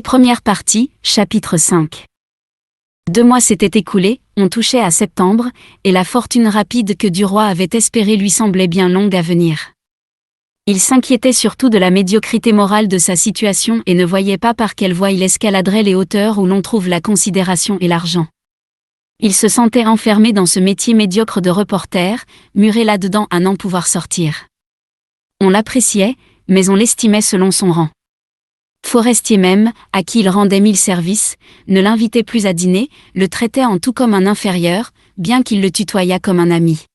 Première partie, chapitre 5. 2 mois s'étaient écoulés, on touchait à septembre, et la fortune rapide que Duroy avait espérée lui semblait bien longue à venir. Il s'inquiétait surtout de la médiocrité morale de sa situation et ne voyait pas par quelle voie il escaladerait les hauteurs où l'on trouve la considération et l'argent. Il se sentait enfermé dans ce métier médiocre de reporter, muré là-dedans à n'en pouvoir sortir. On l'appréciait, mais on l'estimait selon son rang. Forestier même, à qui il rendait 1000 services, ne l'invitait plus à dîner, le traitait en tout comme un inférieur, bien qu'il le tutoyât comme un ami.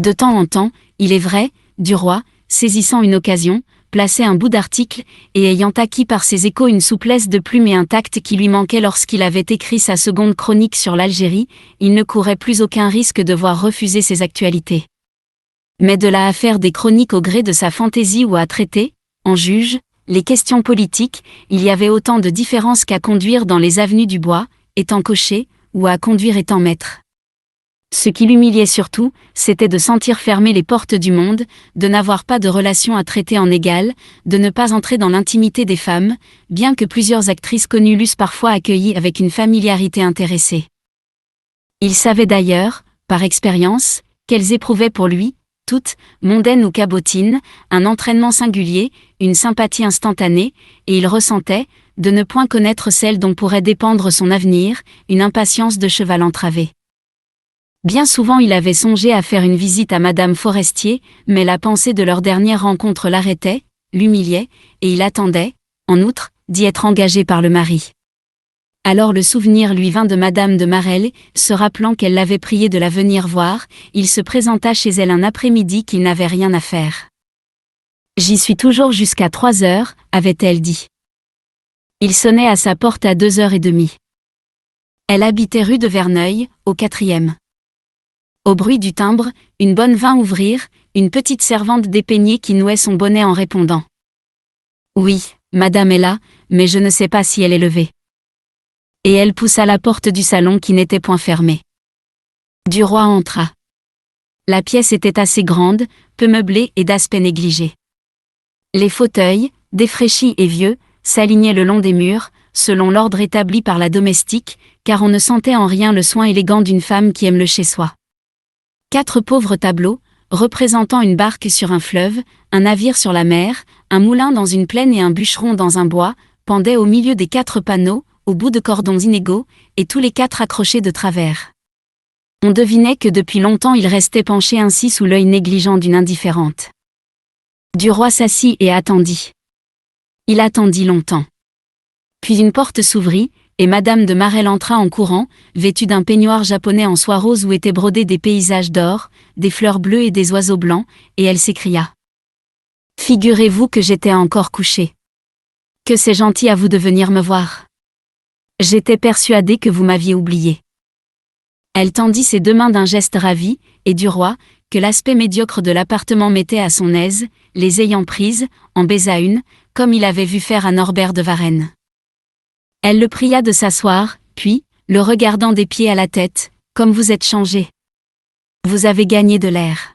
De temps en temps, il est vrai, Duroy, saisissant une occasion, plaçait un bout d'article, et ayant acquis par ses échos une souplesse de plume et un tact qui lui manquait lorsqu'il avait écrit sa seconde chronique sur l'Algérie, il ne courait plus aucun risque de voir refuser ses actualités. Mais de là à faire des chroniques au gré de sa fantaisie ou à traiter, en juge, les questions politiques, il y avait autant de différences qu'à conduire dans les avenues du bois, étant cocher, ou à conduire étant maître. Ce qui l'humiliait surtout, c'était de sentir fermer les portes du monde, de n'avoir pas de relations à traiter en égal, de ne pas entrer dans l'intimité des femmes, bien que plusieurs actrices connues l'eussent parfois accueilli avec une familiarité intéressée. Il savait d'ailleurs, par expérience, qu'elles éprouvaient pour lui, toutes, mondaines ou cabotines, un entraînement singulier, une sympathie instantanée, et il ressentait, de ne point connaître celle dont pourrait dépendre son avenir, une impatience de cheval entravé. Bien souvent il avait songé à faire une visite à Madame Forestier, mais la pensée de leur dernière rencontre l'arrêtait, l'humiliait, et il attendait, en outre, d'y être engagé par le mari. Alors le souvenir lui vint de Madame de Marelle, se rappelant qu'elle l'avait prié de la venir voir, il se présenta chez elle un après-midi qu'il n'avait rien à faire. « J'y suis toujours jusqu'à 3 heures, avait-elle dit. Il sonnait à sa porte à 2h30. Elle habitait rue de Verneuil, au 4e. Au bruit du timbre, une bonne vint ouvrir, une petite servante dépeignée qui nouait son bonnet en répondant. « Oui, madame est là, mais je ne sais pas si elle est levée. » Et elle poussa la porte du salon qui n'était point fermée. Duroy entra. La pièce était assez grande, peu meublée et d'aspect négligé. Les fauteuils, défraîchis et vieux, s'alignaient le long des murs, selon l'ordre établi par la domestique, car on ne sentait en rien le soin élégant d'une femme qui aime le chez-soi. 4 pauvres tableaux, représentant une barque sur un fleuve, un navire sur la mer, un moulin dans une plaine et un bûcheron dans un bois, pendaient au milieu des 4 panneaux, au bout de cordons inégaux, et tous les 4 accrochés de travers. On devinait que depuis longtemps il restait penché ainsi sous l'œil négligent d'une indifférente. Duroy s'assit et attendit. Il attendit longtemps. Puis une porte s'ouvrit, et Madame de Marelle entra en courant, vêtue d'un peignoir japonais en soie rose où étaient brodés des paysages d'or, des fleurs bleues et des oiseaux blancs, et elle s'écria. « Figurez-vous que j'étais encore couchée. Que c'est gentil à vous de venir me voir. J'étais persuadée que vous m'aviez oublié. » Elle tendit ses 2 mains d'un geste ravi, et Duroy, que l'aspect médiocre de l'appartement mettait à son aise, les ayant prises, en baisa une, comme il avait vu faire à Norbert de Varenne. Elle le pria de s'asseoir, puis, le regardant des pieds à la tête, « Comme vous êtes changé. Vous avez gagné de l'air.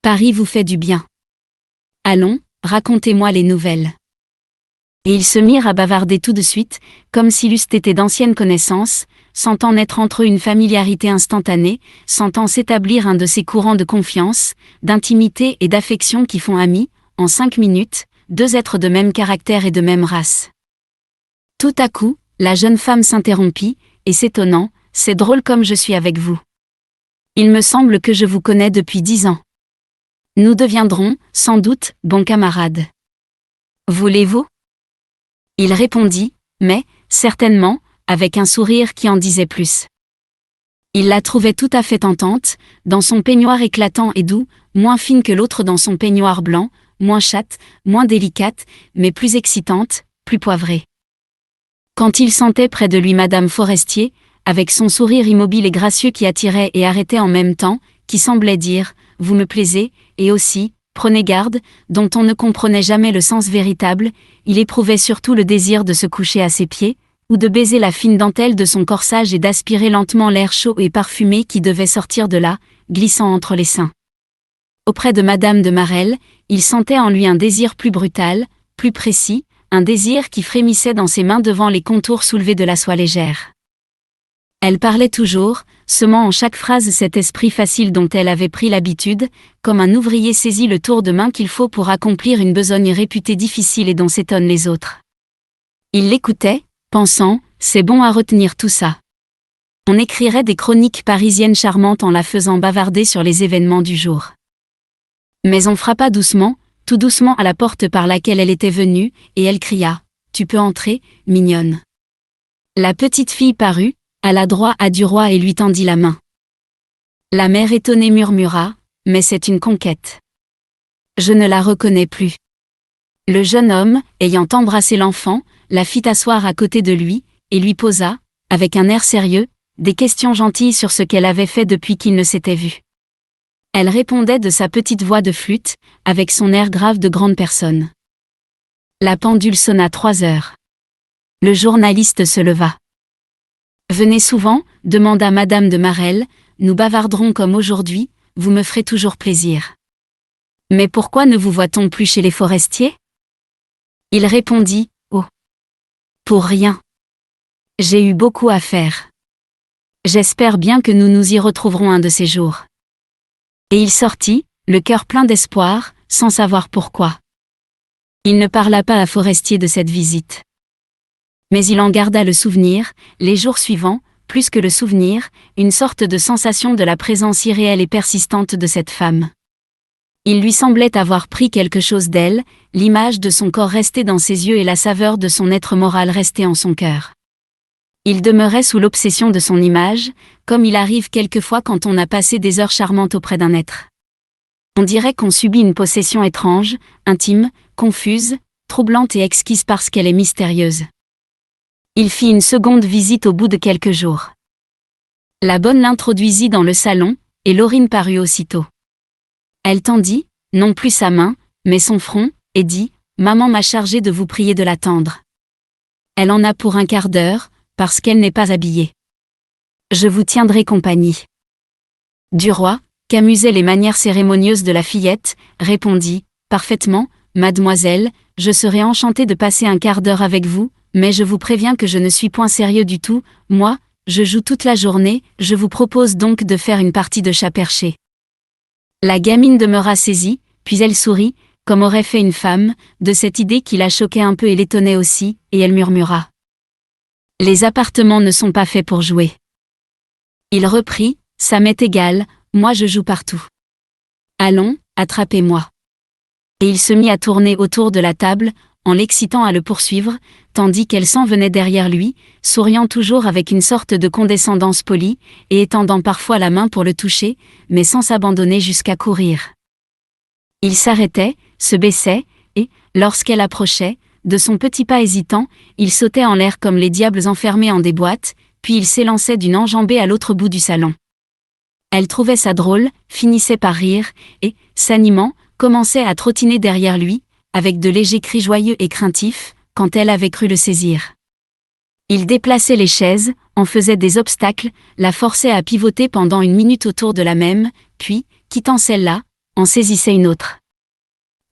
Paris vous fait du bien. Allons, racontez-moi les nouvelles. » Et ils se mirent à bavarder tout de suite, comme s'ils eussent été d'anciennes connaissances, sentant naître entre eux une familiarité instantanée, sentant s'établir un de ces courants de confiance, d'intimité et d'affection qui font amis, en 5 minutes, 2 êtres de même caractère et de même race. Tout à coup, la jeune femme s'interrompit, et s'étonnant, « C'est drôle comme je suis avec vous. Il me semble que je vous connais depuis 10 ans. Nous deviendrons, sans doute, bons camarades. Voulez-vous » Il répondit, mais, certainement, avec un sourire qui en disait plus. Il la trouvait tout à fait tentante, dans son peignoir éclatant et doux, moins fine que l'autre dans son peignoir blanc, moins chatte, moins délicate, mais plus excitante, plus poivrée. Quand il sentait près de lui Madame Forestier, avec son sourire immobile et gracieux qui attirait et arrêtait en même temps, qui semblait dire « Vous me plaisez », et aussi « Prenez garde », dont on ne comprenait jamais le sens véritable, il éprouvait surtout le désir de se coucher à ses pieds, ou de baiser la fine dentelle de son corsage et d'aspirer lentement l'air chaud et parfumé qui devait sortir de là, glissant entre les seins. Auprès de Madame de Marelle, il sentait en lui un désir plus brutal, plus précis, un désir qui frémissait dans ses mains devant les contours soulevés de la soie légère. Elle parlait toujours, semant en chaque phrase cet esprit facile dont elle avait pris l'habitude, comme un ouvrier saisit le tour de main qu'il faut pour accomplir une besogne réputée difficile et dont s'étonnent les autres. Il l'écoutait, pensant, c'est bon à retenir tout ça. On écrirait des chroniques parisiennes charmantes en la faisant bavarder sur les événements du jour. Mais on frappa doucement, tout doucement à la porte par laquelle elle était venue, et elle cria « Tu peux entrer, mignonne ». La petite fille parut, alla droit à Duroy et lui tendit la main. La mère étonnée murmura « Mais c'est une conquête. Je ne la reconnais plus ». Le jeune homme, ayant embrassé l'enfant, la fit asseoir à côté de lui, et lui posa, avec un air sérieux, des questions gentilles sur ce qu'elle avait fait depuis qu'ils ne s'étaient vus. Elle répondait de sa petite voix de flûte, avec son air grave de grande personne. La pendule sonna 3 heures. Le journaliste se leva. « Venez souvent, demanda Madame de Marelle, nous bavarderons comme aujourd'hui, vous me ferez toujours plaisir. Mais pourquoi ne vous voit-on plus chez les forestiers ? Il répondit, oh. Pour rien. J'ai eu beaucoup à faire. J'espère bien que nous nous y retrouverons un de ces jours. Et il sortit, le cœur plein d'espoir, sans savoir pourquoi. Il ne parla pas à Forestier de cette visite. Mais il en garda le souvenir, les jours suivants, plus que le souvenir, une sorte de sensation de la présence irréelle et persistante de cette femme. Il lui semblait avoir pris quelque chose d'elle, l'image de son corps restait dans ses yeux et la saveur de son être moral restait en son cœur. Il demeurait sous l'obsession de son image, comme il arrive quelquefois quand on a passé des heures charmantes auprès d'un être. On dirait qu'on subit une possession étrange, intime, confuse, troublante et exquise parce qu'elle est mystérieuse. Il fit une seconde visite au bout de quelques jours. La bonne l'introduisit dans le salon, et Laurine parut aussitôt. Elle tendit, non plus sa main, mais son front, et dit « Maman m'a chargé de vous prier de l'attendre. Elle en a pour un quart d'heure, parce qu'elle n'est pas habillée. Je vous tiendrai compagnie. » Duroy, qu'amusaient les manières cérémonieuses de la fillette, répondit « Parfaitement, mademoiselle, je serais enchanté de passer un quart d'heure avec vous, mais je vous préviens que je ne suis point sérieux du tout, moi, je joue toute la journée, je vous propose donc de faire une partie de chat perché. » La gamine demeura saisie, puis elle sourit, comme aurait fait une femme, de cette idée qui la choquait un peu et l'étonnait aussi, et elle murmura. Les appartements ne sont pas faits pour jouer. Il reprit, ça m'est égal, moi je joue partout. Allons, attrapez-moi. Et il se mit à tourner autour de la table, en l'excitant à le poursuivre, tandis qu'elle s'en venait derrière lui, souriant toujours avec une sorte de condescendance polie, et étendant parfois la main pour le toucher, mais sans s'abandonner jusqu'à courir. Il s'arrêtait, se baissait, et, lorsqu'elle approchait, de son petit pas hésitant, il sautait en l'air comme les diables enfermés en des boîtes, puis il s'élançait d'une enjambée à l'autre bout du salon. Elle trouvait ça drôle, finissait par rire, et, s'animant, commençait à trottiner derrière lui, avec de légers cris joyeux et craintifs, quand elle avait cru le saisir. Il déplaçait les chaises, en faisait des obstacles, la forçait à pivoter pendant une minute autour de la même, puis, quittant celle-là, en saisissait une autre.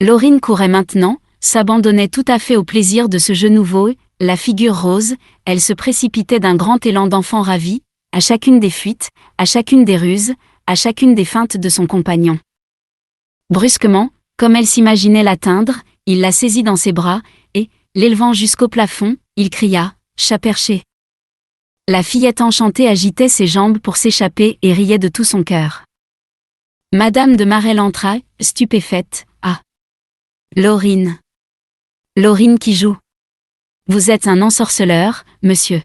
Laurine courait maintenant, s'abandonnait tout à fait au plaisir de ce jeu nouveau, la figure rose, elle se précipitait d'un grand élan d'enfant ravi, à chacune des fuites, à chacune des ruses, à chacune des feintes de son compagnon. Brusquement, comme elle s'imaginait l'atteindre, il la saisit dans ses bras, et, l'élevant jusqu'au plafond, il cria « Chat perché !» La fillette enchantée agitait ses jambes pour s'échapper et riait de tout son cœur. Madame de Marelle entra, stupéfaite. « Ah ! Laurine ! Laurine qui joue. Vous êtes un ensorceleur, monsieur. »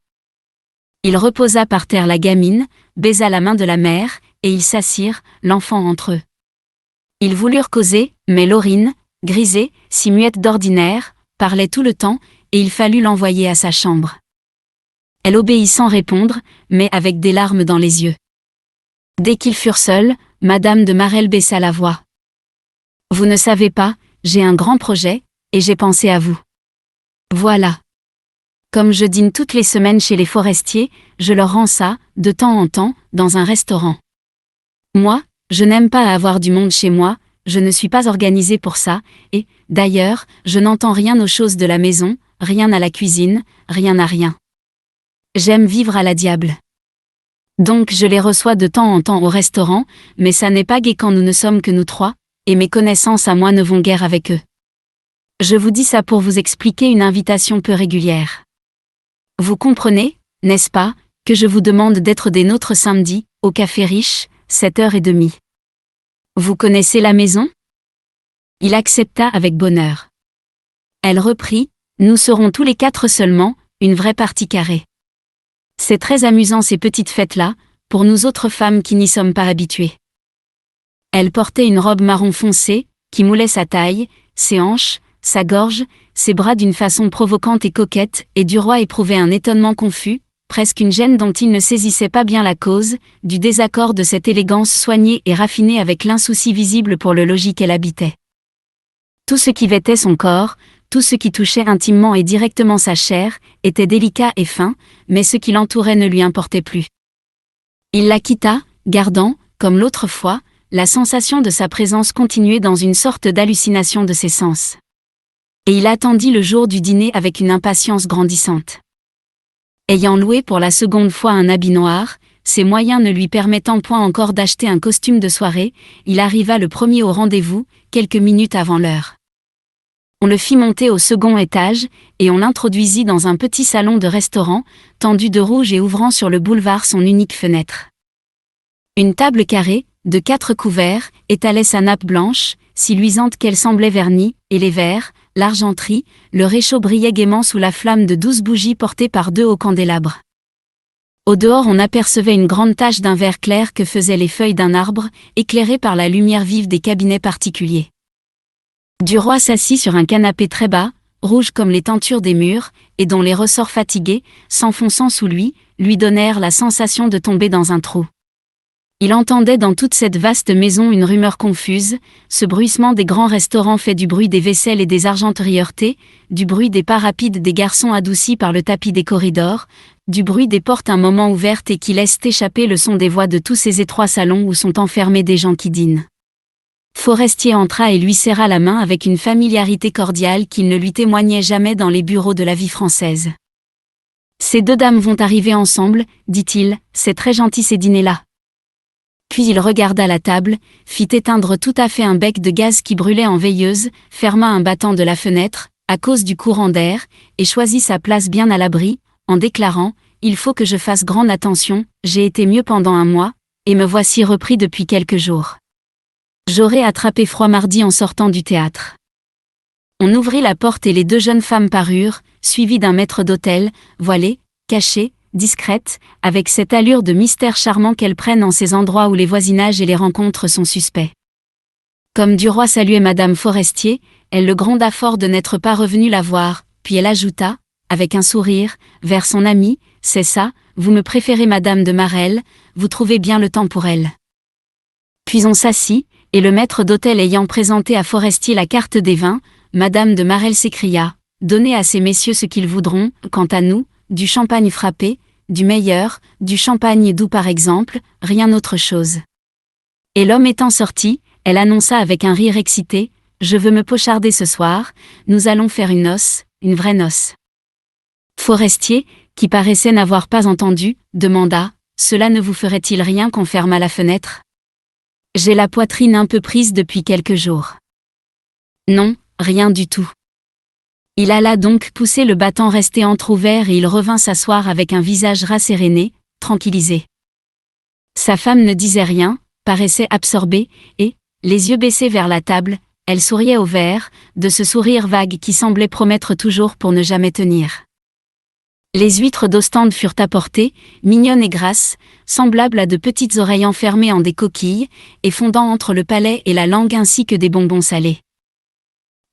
Il reposa par terre la gamine, baisa la main de la mère, et ils s'assirent, l'enfant entre eux. Ils voulurent causer, mais Laurine, grisée, si muette d'ordinaire, parlait tout le temps, et il fallut l'envoyer à sa chambre. Elle obéit sans répondre, mais avec des larmes dans les yeux. Dès qu'ils furent seuls, Madame de Marelle baissa la voix. « Vous ne savez pas, j'ai un grand projet, et j'ai pensé à vous. Voilà. Comme je dîne toutes les semaines chez les forestiers, je leur rends ça, de temps en temps, dans un restaurant. Moi, je n'aime pas avoir du monde chez moi, je ne suis pas organisée pour ça, et, d'ailleurs, je n'entends rien aux choses de la maison, rien à la cuisine, rien à rien. J'aime vivre à la diable. Donc je les reçois de temps en temps au restaurant, mais ça n'est pas gai quand nous ne sommes que nous trois, et mes connaissances à moi ne vont guère avec eux. Je vous dis ça pour vous expliquer une invitation peu régulière. Vous comprenez, n'est-ce pas, que je vous demande d'être des nôtres samedi, au Café Riche, 7h30. Vous connaissez la maison ? Il accepta avec bonheur. Elle reprit, nous serons tous les 4 seulement, une vraie partie carrée. C'est très amusant ces petites fêtes-là, pour nous autres femmes qui n'y sommes pas habituées. Elle portait une robe marron foncé, qui moulait sa taille, ses hanches, sa gorge, ses bras d'une façon provocante et coquette, et Duroy éprouvait un étonnement confus, presque une gêne dont il ne saisissait pas bien la cause, du désaccord de cette élégance soignée et raffinée avec l'insouci visible pour le logis qu'elle habitait. Tout ce qui vêtait son corps, tout ce qui touchait intimement et directement sa chair, était délicat et fin, mais ce qui l'entourait ne lui importait plus. Il la quitta, gardant, comme l'autre fois, la sensation de sa présence continuée dans une sorte d'hallucination de ses sens. Et il attendit le jour du dîner avec une impatience grandissante. Ayant loué pour la seconde fois un habit noir, ses moyens ne lui permettant point encore d'acheter un costume de soirée, il arriva le premier au rendez-vous, quelques minutes avant l'heure. On le fit monter au second étage, et on l'introduisit dans un petit salon de restaurant, tendu de rouge et ouvrant sur le boulevard son unique fenêtre. Une table carrée, de 4 couverts, étalait sa nappe blanche, si luisante qu'elle semblait vernie, et les verres, l'argenterie, le réchaud brillait gaiement sous la flamme de 12 bougies portées par 2 hauts candélabres. Au dehors on apercevait une grande tache d'un vert clair que faisaient les feuilles d'un arbre, éclairées par la lumière vive des cabinets particuliers. Duroy s'assit sur un canapé très bas, rouge comme les tentures des murs, et dont les ressorts fatigués, s'enfonçant sous lui donnèrent la sensation de tomber dans un trou. Il entendait dans toute cette vaste maison une rumeur confuse, ce bruissement des grands restaurants fait du bruit des vaisselles et des argenteries heurtées, du bruit des pas rapides des garçons adoucis par le tapis des corridors, du bruit des portes un moment ouvertes et qui laissent échapper le son des voix de tous ces étroits salons où sont enfermés des gens qui dînent. Forestier entra et lui serra la main avec une familiarité cordiale qu'il ne lui témoignait jamais dans les bureaux de la vie française. « Ces 2 dames vont arriver ensemble, dit-il, c'est très gentil ces dîners-là. » Puis il regarda la table, fit éteindre tout à fait un bec de gaz qui brûlait en veilleuse, ferma un battant de la fenêtre, à cause du courant d'air, et choisit sa place bien à l'abri, en déclarant « Il faut que je fasse grande attention, j'ai été mieux pendant un mois, et me voici repris depuis quelques jours. J'aurais attrapé froid mardi en sortant du théâtre. » On ouvrit la porte et les 2 jeunes femmes parurent, suivies d'un maître d'hôtel, voilé, caché, discrète, avec cette allure de mystère charmant qu'elles prennent en ces endroits où les voisinages et les rencontres sont suspects. Comme Duroy saluait Madame Forestier, elle le gronda fort de n'être pas revenue la voir, puis elle ajouta, avec un sourire, vers son amie, « C'est ça, vous me préférez Madame de Marelle, vous trouvez bien le temps pour elle. » Puis on s'assit, et le maître d'hôtel ayant présenté à Forestier la carte des vins, Madame de Marelle s'écria, « Donnez à ces messieurs ce qu'ils voudront, quant à nous, du champagne frappé, du meilleur, du champagne doux par exemple, rien autre chose. » Et l'homme étant sorti, elle annonça avec un rire excité, « Je veux me pocharder ce soir, nous allons faire une noce, une vraie noce. » Forestier, qui paraissait n'avoir pas entendu, demanda, « Cela ne vous ferait-il rien qu'on fermât la fenêtre ? J'ai la poitrine un peu prise depuis quelques jours. » Non, rien du tout. Il alla donc pousser le battant resté entrouvert et il revint s'asseoir avec un visage rasséréné, tranquillisé. Sa femme ne disait rien, paraissait absorbée, et, les yeux baissés vers la table, elle souriait au verre, de ce sourire vague qui semblait promettre toujours pour ne jamais tenir. Les huîtres d'Ostende furent apportées, mignonnes et grasses, semblables à de petites oreilles enfermées en des coquilles, et fondant entre le palais et la langue ainsi que des bonbons salés.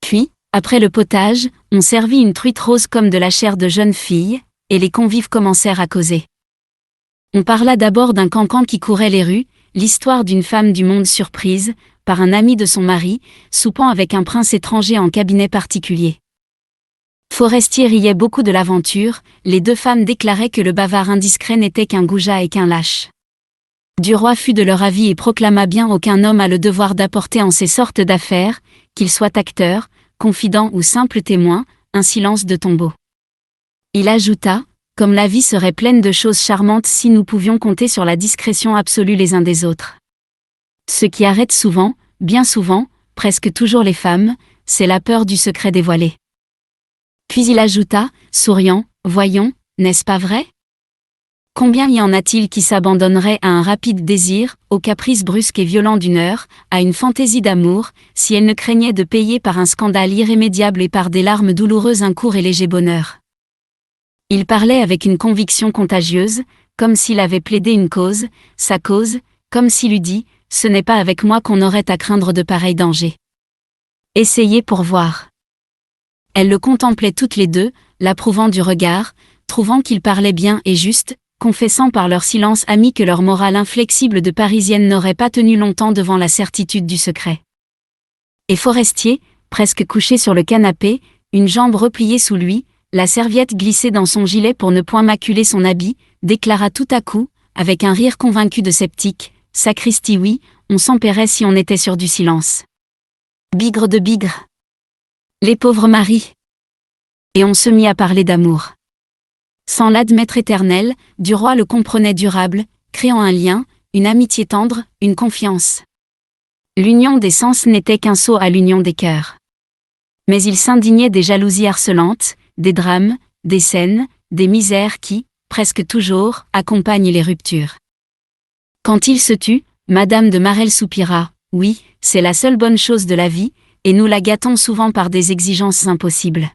Puis, après le potage, on servit une truite rose comme de la chair de jeune fille, et les convives commencèrent à causer. On parla d'abord d'un cancan qui courait les rues, l'histoire d'une femme du monde surprise, par un ami de son mari, soupant avec un prince étranger en cabinet particulier. Forestier riait beaucoup de l'aventure, les 2 femmes déclaraient que le bavard indiscret n'était qu'un goujat et qu'un lâche. Du roi fut de leur avis et proclama bien aucun homme a le devoir d'apporter en ces sortes d'affaires, qu'il soit acteur, confident ou simple témoin, un silence de tombeau. Il ajouta, comme la vie serait pleine de choses charmantes si nous pouvions compter sur la discrétion absolue les uns des autres. Ce qui arrête souvent, bien souvent, presque toujours les femmes, c'est la peur du secret dévoilé. Puis il ajouta, souriant, voyons, n'est-ce pas vrai ? Combien y en a-t-il qui s'abandonneraient à un rapide désir, au caprice brusque et violent d'une heure, à une fantaisie d'amour, si elles ne craignaient de payer par un scandale irrémédiable et par des larmes douloureuses un court et léger bonheur. Il parlait avec une conviction contagieuse, comme s'il avait plaidé une cause, sa cause, comme s'il eût dit, ce n'est pas avec moi qu'on aurait à craindre de pareils dangers. Essayez pour voir. Elles le contemplaient toutes les deux, l'approuvant du regard, trouvant qu'il parlait bien et juste, confessant par leur silence ami que leur morale inflexible de Parisienne n'aurait pas tenu longtemps devant la certitude du secret. Et Forestier, presque couché sur le canapé, une jambe repliée sous lui, la serviette glissée dans son gilet pour ne point maculer son habit, déclara tout à coup, avec un rire convaincu de sceptique, « Sacristi oui, on s'en paierait si on était sûr du silence. » Bigre de bigre. Les pauvres maris. Et on se mit à parler d'amour. Sans l'admettre éternel, du roi le comprenait durable, créant un lien, une amitié tendre, une confiance. L'union des sens n'était qu'un saut à l'union des cœurs. Mais il s'indignait des jalousies harcelantes, des drames, des scènes, des misères qui, presque toujours, accompagnent les ruptures. Quand il se tut, Madame de Marelle soupira, « Oui, c'est la seule bonne chose de la vie, et nous la gâtons souvent par des exigences impossibles. »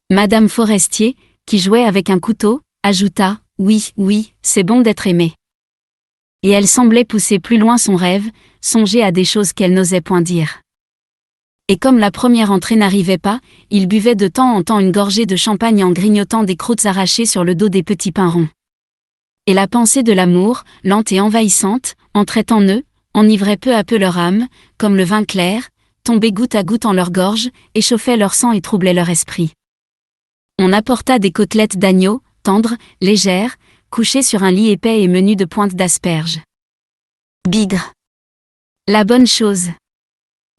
Madame Forestier, qui jouait avec un couteau, ajouta, « Oui, oui, c'est bon d'être aimée. » Et elle semblait pousser plus loin son rêve, songer à des choses qu'elle n'osait point dire. Et comme la première entrée n'arrivait pas, il buvait de temps en temps une gorgée de champagne en grignotant des croûtes arrachées sur le dos des petits pains ronds. Et la pensée de l'amour, lente et envahissante, entrait en eux, enivrait peu à peu leur âme, comme le vin clair, tombait goutte à goutte en leur gorge, échauffait leur sang et troublait leur esprit. On apporta des côtelettes d'agneau, tendres, légères, couchées sur un lit épais et menu de pointes d'asperges. « Bigre ! La bonne chose !»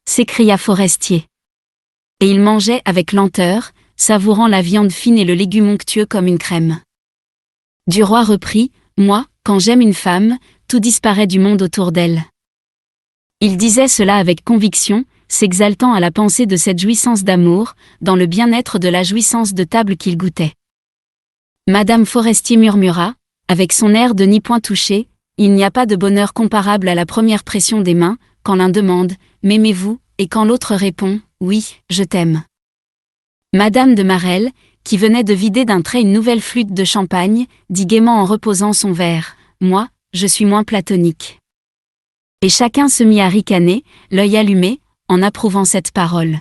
s'écria Forestier. Et il mangeait avec lenteur, savourant la viande fine et le légume onctueux comme une crème. Du roi reprit, « Moi, quand j'aime une femme, tout disparaît du monde autour d'elle. » Il disait cela avec conviction, s'exaltant à la pensée de cette jouissance d'amour, dans le bien-être de la jouissance de table qu'il goûtait. Madame Forestier murmura, avec son air de n'y point toucher, « Il n'y a pas de bonheur comparable à la première pression des mains, quand l'un demande « M'aimez-vous » et quand l'autre répond « Oui, je t'aime ». Madame de Marelle, qui venait de vider d'un trait une nouvelle flûte de champagne, dit gaiement en reposant son verre « Moi, je suis moins platonique. » Et chacun se mit à ricaner, l'œil allumé, en approuvant cette parole.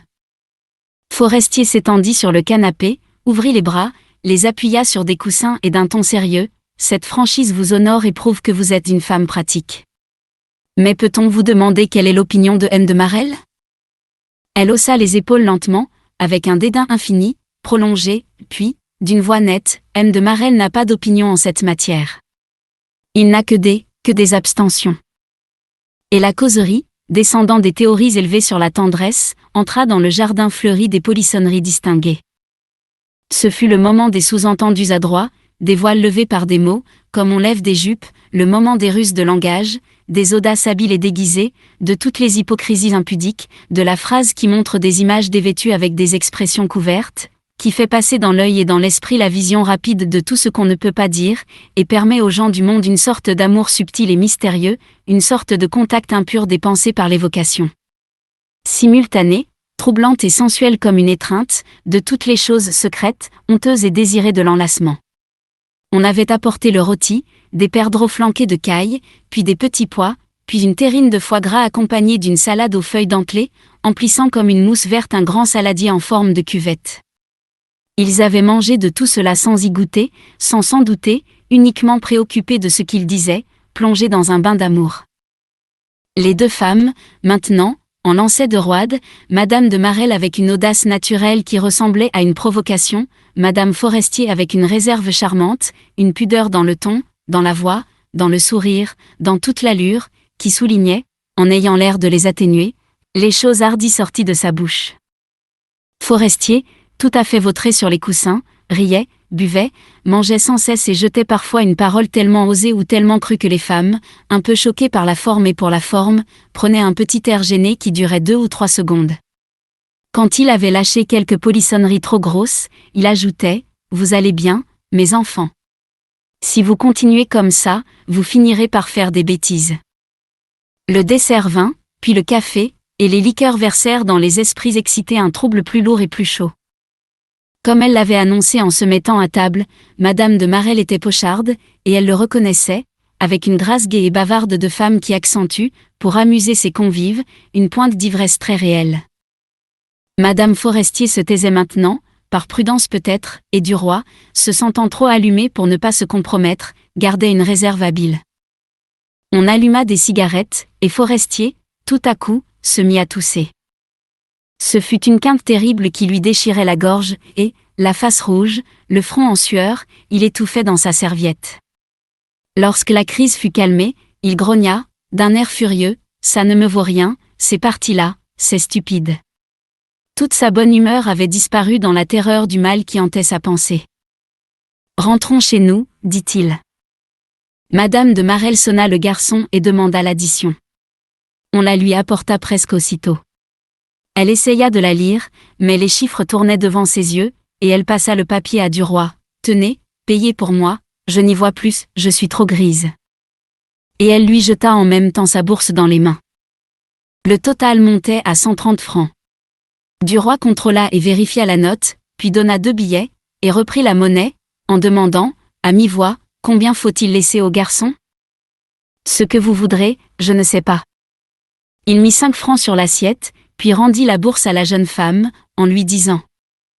Forestier s'étendit sur le canapé, ouvrit les bras, les appuya sur des coussins et d'un ton sérieux, « Cette franchise vous honore et prouve que vous êtes une femme pratique. Mais peut-on vous demander quelle est l'opinion de M. de Marelle ?» Elle haussa les épaules lentement, avec un dédain infini, prolongé, puis, d'une voix nette, « M. de Marelle n'a pas d'opinion en cette matière. Il n'a que des abstentions. » Et la causerie, descendant des théories élevées sur la tendresse, entra dans le jardin fleuri des polissonneries distinguées. Ce fut le moment des sous-entendus adroits, des voiles levés par des mots, comme on lève des jupes, le moment des ruses de langage, des audaces habiles et déguisées, de toutes les hypocrisies impudiques, de la phrase qui montre des images dévêtues avec des expressions couvertes, qui fait passer dans l'œil et dans l'esprit la vision rapide de tout ce qu'on ne peut pas dire, et permet aux gens du monde une sorte d'amour subtil et mystérieux, une sorte de contact impur des pensées par l'évocation. Simultanée, troublante et sensuelle comme une étreinte, de toutes les choses secrètes, honteuses et désirées de l'enlacement. On avait apporté le rôti, des perdreaux flanqués de caille, puis des petits pois, puis une terrine de foie gras accompagnée d'une salade aux feuilles dentelées, emplissant comme une mousse verte un grand saladier en forme de cuvette. Ils avaient mangé de tout cela sans y goûter, sans s'en douter, uniquement préoccupés de ce qu'ils disaient, plongés dans un bain d'amour. Les deux femmes, maintenant, en lançaient de roide, Madame de Marelle avec une audace naturelle qui ressemblait à une provocation, Madame Forestier avec une réserve charmante, une pudeur dans le ton, dans la voix, dans le sourire, dans toute l'allure, qui soulignait, en ayant l'air de les atténuer, les choses hardies sorties de sa bouche. Forestier, tout à fait vautré sur les coussins, riait, buvait, mangeait sans cesse et jetait parfois une parole tellement osée ou tellement crue que les femmes, un peu choquées par la forme et pour la forme, prenaient un petit air gêné qui durait 2 ou 3 secondes. Quand il avait lâché quelques polissonneries trop grosses, il ajoutait « Vous allez bien, mes enfants. Si vous continuez comme ça, vous finirez par faire des bêtises. » Le dessert vint, puis le café, et les liqueurs versèrent dans les esprits excités un trouble plus lourd et plus chaud. Comme elle l'avait annoncé en se mettant à table, Madame de Marelle était pocharde, et elle le reconnaissait, avec une grâce gaie et bavarde de femme qui accentue, pour amuser ses convives, une pointe d'ivresse très réelle. Madame Forestier se taisait maintenant, par prudence peut-être, et Duroy, se sentant trop allumé pour ne pas se compromettre, gardait une réserve habile. On alluma des cigarettes, et Forestier, tout à coup, se mit à tousser. Ce fut une quinte terrible qui lui déchirait la gorge, et, la face rouge, le front en sueur, il étouffait dans sa serviette. Lorsque la crise fut calmée, il grogna, d'un air furieux, « Ça ne me vaut rien, ces parties-là, c'est stupide. » Toute sa bonne humeur avait disparu dans la terreur du mal qui hantait sa pensée. « Rentrons chez nous, dit-il. » Madame de Marelle sonna le garçon et demanda l'addition. On la lui apporta presque aussitôt. Elle essaya de la lire, mais les chiffres tournaient devant ses yeux, et elle passa le papier à Duroy. « Tenez, payez pour moi, je n'y vois plus, je suis trop grise. » Et elle lui jeta en même temps sa bourse dans les mains. Le total montait à 130 francs. Duroy contrôla et vérifia la note, puis donna 2 billets, et reprit la monnaie, en demandant, à mi-voix, « Combien faut-il laisser au garçon ? » « Ce que vous voudrez, je ne sais pas. » Il mit 5 francs sur l'assiette, puis rendit la bourse à la jeune femme, en lui disant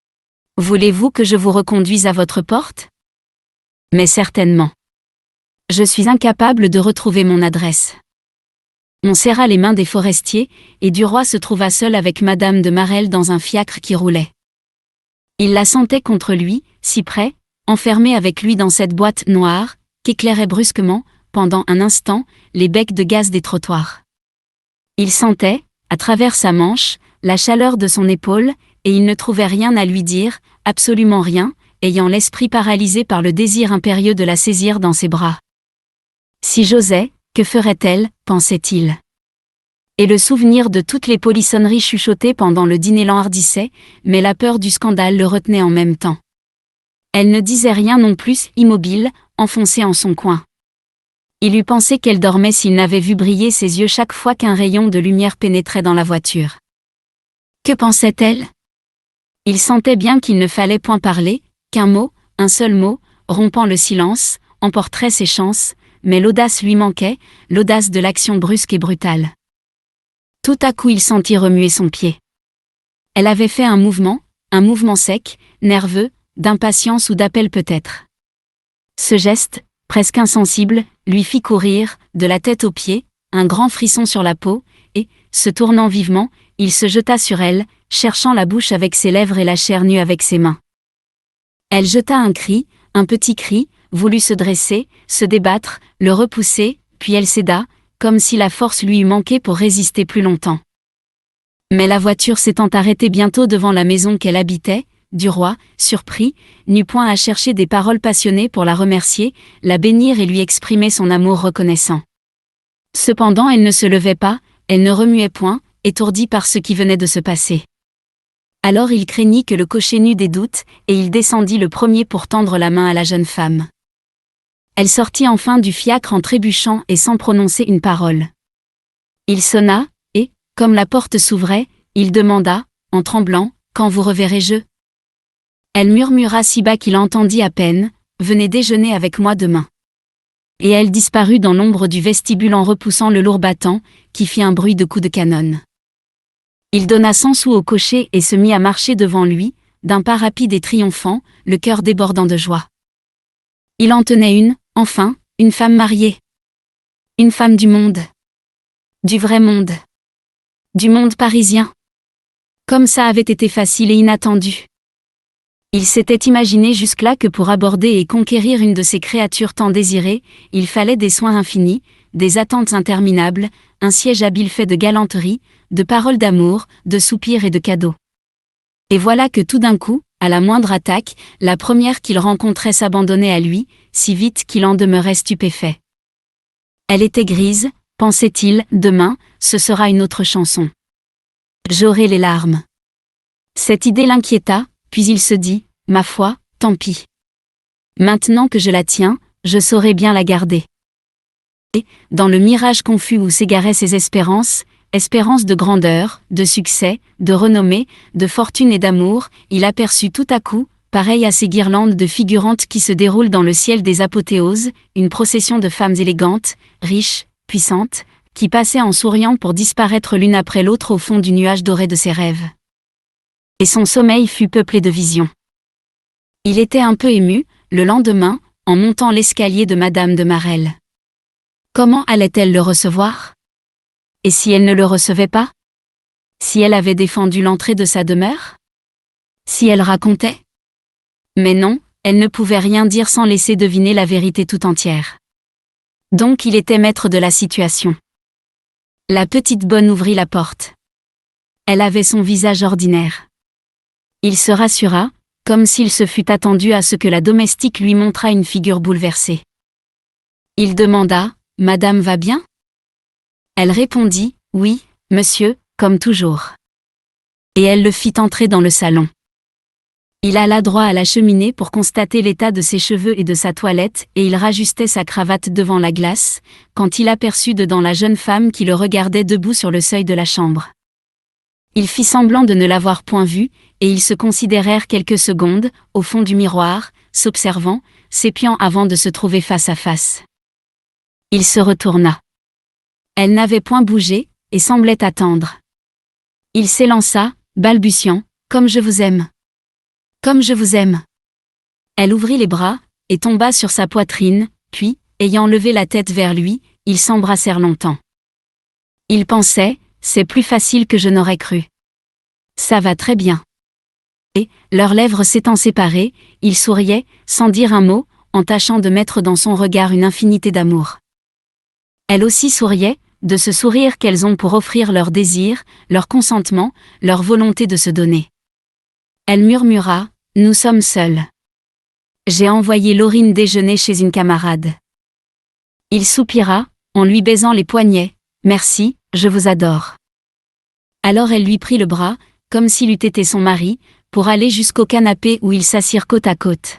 « Voulez-vous que je vous reconduise à votre porte ? » « Mais certainement. Je suis incapable de retrouver mon adresse. » On serra les mains des forestiers, et Duroy se trouva seul avec Madame de Marelle dans un fiacre qui roulait. Il la sentait contre lui, si près, enfermée avec lui dans cette boîte noire, qu'éclairaient brusquement, pendant un instant, les becs de gaz des trottoirs. Il sentait, à travers sa manche, la chaleur de son épaule, et il ne trouvait rien à lui dire, absolument rien, ayant l'esprit paralysé par le désir impérieux de la saisir dans ses bras. Si j'osais, que ferait-elle, pensait-il. Et le souvenir de toutes les polissonneries chuchotées pendant le dîner l'enhardissait, mais la peur du scandale le retenait en même temps. Elle ne disait rien non plus, immobile, enfoncée en son coin. Il eût pensé qu'elle dormait s'il n'avait vu briller ses yeux chaque fois qu'un rayon de lumière pénétrait dans la voiture. Que pensait-elle ? Il sentait bien qu'il ne fallait point parler, qu'un mot, un seul mot, rompant le silence, emporterait ses chances, mais l'audace lui manquait, l'audace de l'action brusque et brutale. Tout à coup il sentit remuer son pied. Elle avait fait un mouvement sec, nerveux, d'impatience ou d'appel peut-être. Ce geste, presque insensible, lui fit courir, de la tête aux pieds, un grand frisson sur la peau, et, se tournant vivement, il se jeta sur elle, cherchant la bouche avec ses lèvres et la chair nue avec ses mains. Elle jeta un cri, un petit cri, voulut se dresser, se débattre, le repousser, puis elle céda, comme si la force lui eût manqué pour résister plus longtemps. Mais la voiture s'étant arrêtée bientôt devant la maison qu'elle habitait, Duroy, surpris, n'eut point à chercher des paroles passionnées pour la remercier, la bénir et lui exprimer son amour reconnaissant. Cependant elle ne se levait pas, elle ne remuait point, étourdie par ce qui venait de se passer. Alors il craignit que le cocher n'eût des doutes, et il descendit le premier pour tendre la main à la jeune femme. Elle sortit enfin du fiacre en trébuchant et sans prononcer une parole. Il sonna, et, comme la porte s'ouvrait, il demanda, en tremblant, « Quand vous reverrai-je » Elle murmura si bas qu'il entendit à peine, « Venez déjeuner avec moi demain. » Et elle disparut dans l'ombre du vestibule en repoussant le lourd battant, qui fit un bruit de coups de canon. Il donna 100 sous au cocher et se mit à marcher devant lui, d'un pas rapide et triomphant, le cœur débordant de joie. Il en tenait une, enfin, une femme mariée. Une femme du monde. Du vrai monde. Du monde parisien. Comme ça avait été facile et inattendu. Il s'était imaginé jusque-là que pour aborder et conquérir une de ces créatures tant désirées, il fallait des soins infinis, des attentes interminables, un siège habile fait de galanterie, de paroles d'amour, de soupirs et de cadeaux. Et voilà que tout d'un coup, à la moindre attaque, la première qu'il rencontrait s'abandonnait à lui, si vite qu'il en demeurait stupéfait. Elle était grise, pensait-il, demain, ce sera une autre chanson. J'aurai les larmes. Cette idée l'inquiéta, puis il se dit, ma foi, tant pis. Maintenant que je la tiens, je saurai bien la garder. Et, dans le mirage confus où s'égaraient ses espérances de grandeur, de succès, de renommée, de fortune et d'amour, il aperçut tout à coup, pareil à ces guirlandes de figurantes qui se déroulent dans le ciel des apothéoses, une procession de femmes élégantes, riches, puissantes, qui passaient en souriant pour disparaître l'une après l'autre au fond du nuage doré de ses rêves. Et son sommeil fut peuplé de visions. Il était un peu ému, le lendemain, en montant l'escalier de Madame de Marelle. Comment allait-elle le recevoir? Et si elle ne le recevait pas? Si elle avait défendu l'entrée de sa demeure? Si elle racontait? Mais non, elle ne pouvait rien dire sans laisser deviner la vérité tout entière. Donc il était maître de la situation. La petite bonne ouvrit la porte. Elle avait son visage ordinaire. Il se rassura, comme s'il se fût attendu à ce que la domestique lui montrât une figure bouleversée. Il demanda, « Madame va bien ?» Elle répondit, « Oui, monsieur, comme toujours. » Et elle le fit entrer dans le salon. Il alla droit à la cheminée pour constater l'état de ses cheveux et de sa toilette, et il rajustait sa cravate devant la glace, quand il aperçut dedans la jeune femme qui le regardait debout sur le seuil de la chambre. Il fit semblant de ne l'avoir point vue, et ils se considérèrent quelques secondes, au fond du miroir, s'observant, s'épiant avant de se trouver face à face. Il se retourna. Elle n'avait point bougé, et semblait attendre. Il s'élança, balbutiant, « Comme je vous aime. Comme je vous aime. » Elle ouvrit les bras, et tomba sur sa poitrine, puis, ayant levé la tête vers lui, ils s'embrassèrent longtemps. Il pensait, « C'est plus facile que je n'aurais cru. Ça va très bien. » Et, leurs lèvres s'étant séparées, ils souriaient, sans dire un mot, en tâchant de mettre dans son regard une infinité d'amour. Elle aussi souriait, de ce sourire qu'elles ont pour offrir leur désir, leur consentement, leur volonté de se donner. Elle murmura, « Nous sommes seuls. J'ai envoyé Laurine déjeuner chez une camarade. » Il soupira, en lui baisant les poignets, « Merci, je vous adore. » Alors elle lui prit le bras, comme s'il eût été son mari, pour aller jusqu'au canapé où ils s'assirent côte à côte.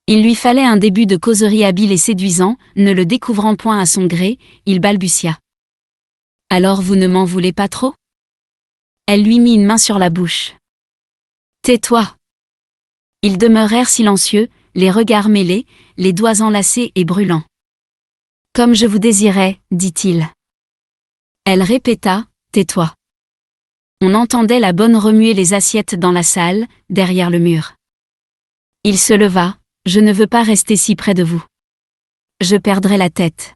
Il lui fallait un début de causerie habile et séduisant, ne le découvrant point à son gré, il balbutia. « Alors vous ne m'en voulez pas trop ?» Elle lui mit une main sur la bouche. « Tais-toi !» Ils demeurèrent silencieux, les regards mêlés, les doigts enlacés et brûlants. « Comme je vous désirais, dit-il. » Elle répéta, « Tais-toi !» On entendait la bonne remuer les assiettes dans la salle, derrière le mur. Il se leva, « Je ne veux pas rester si près de vous. Je perdrai la tête. »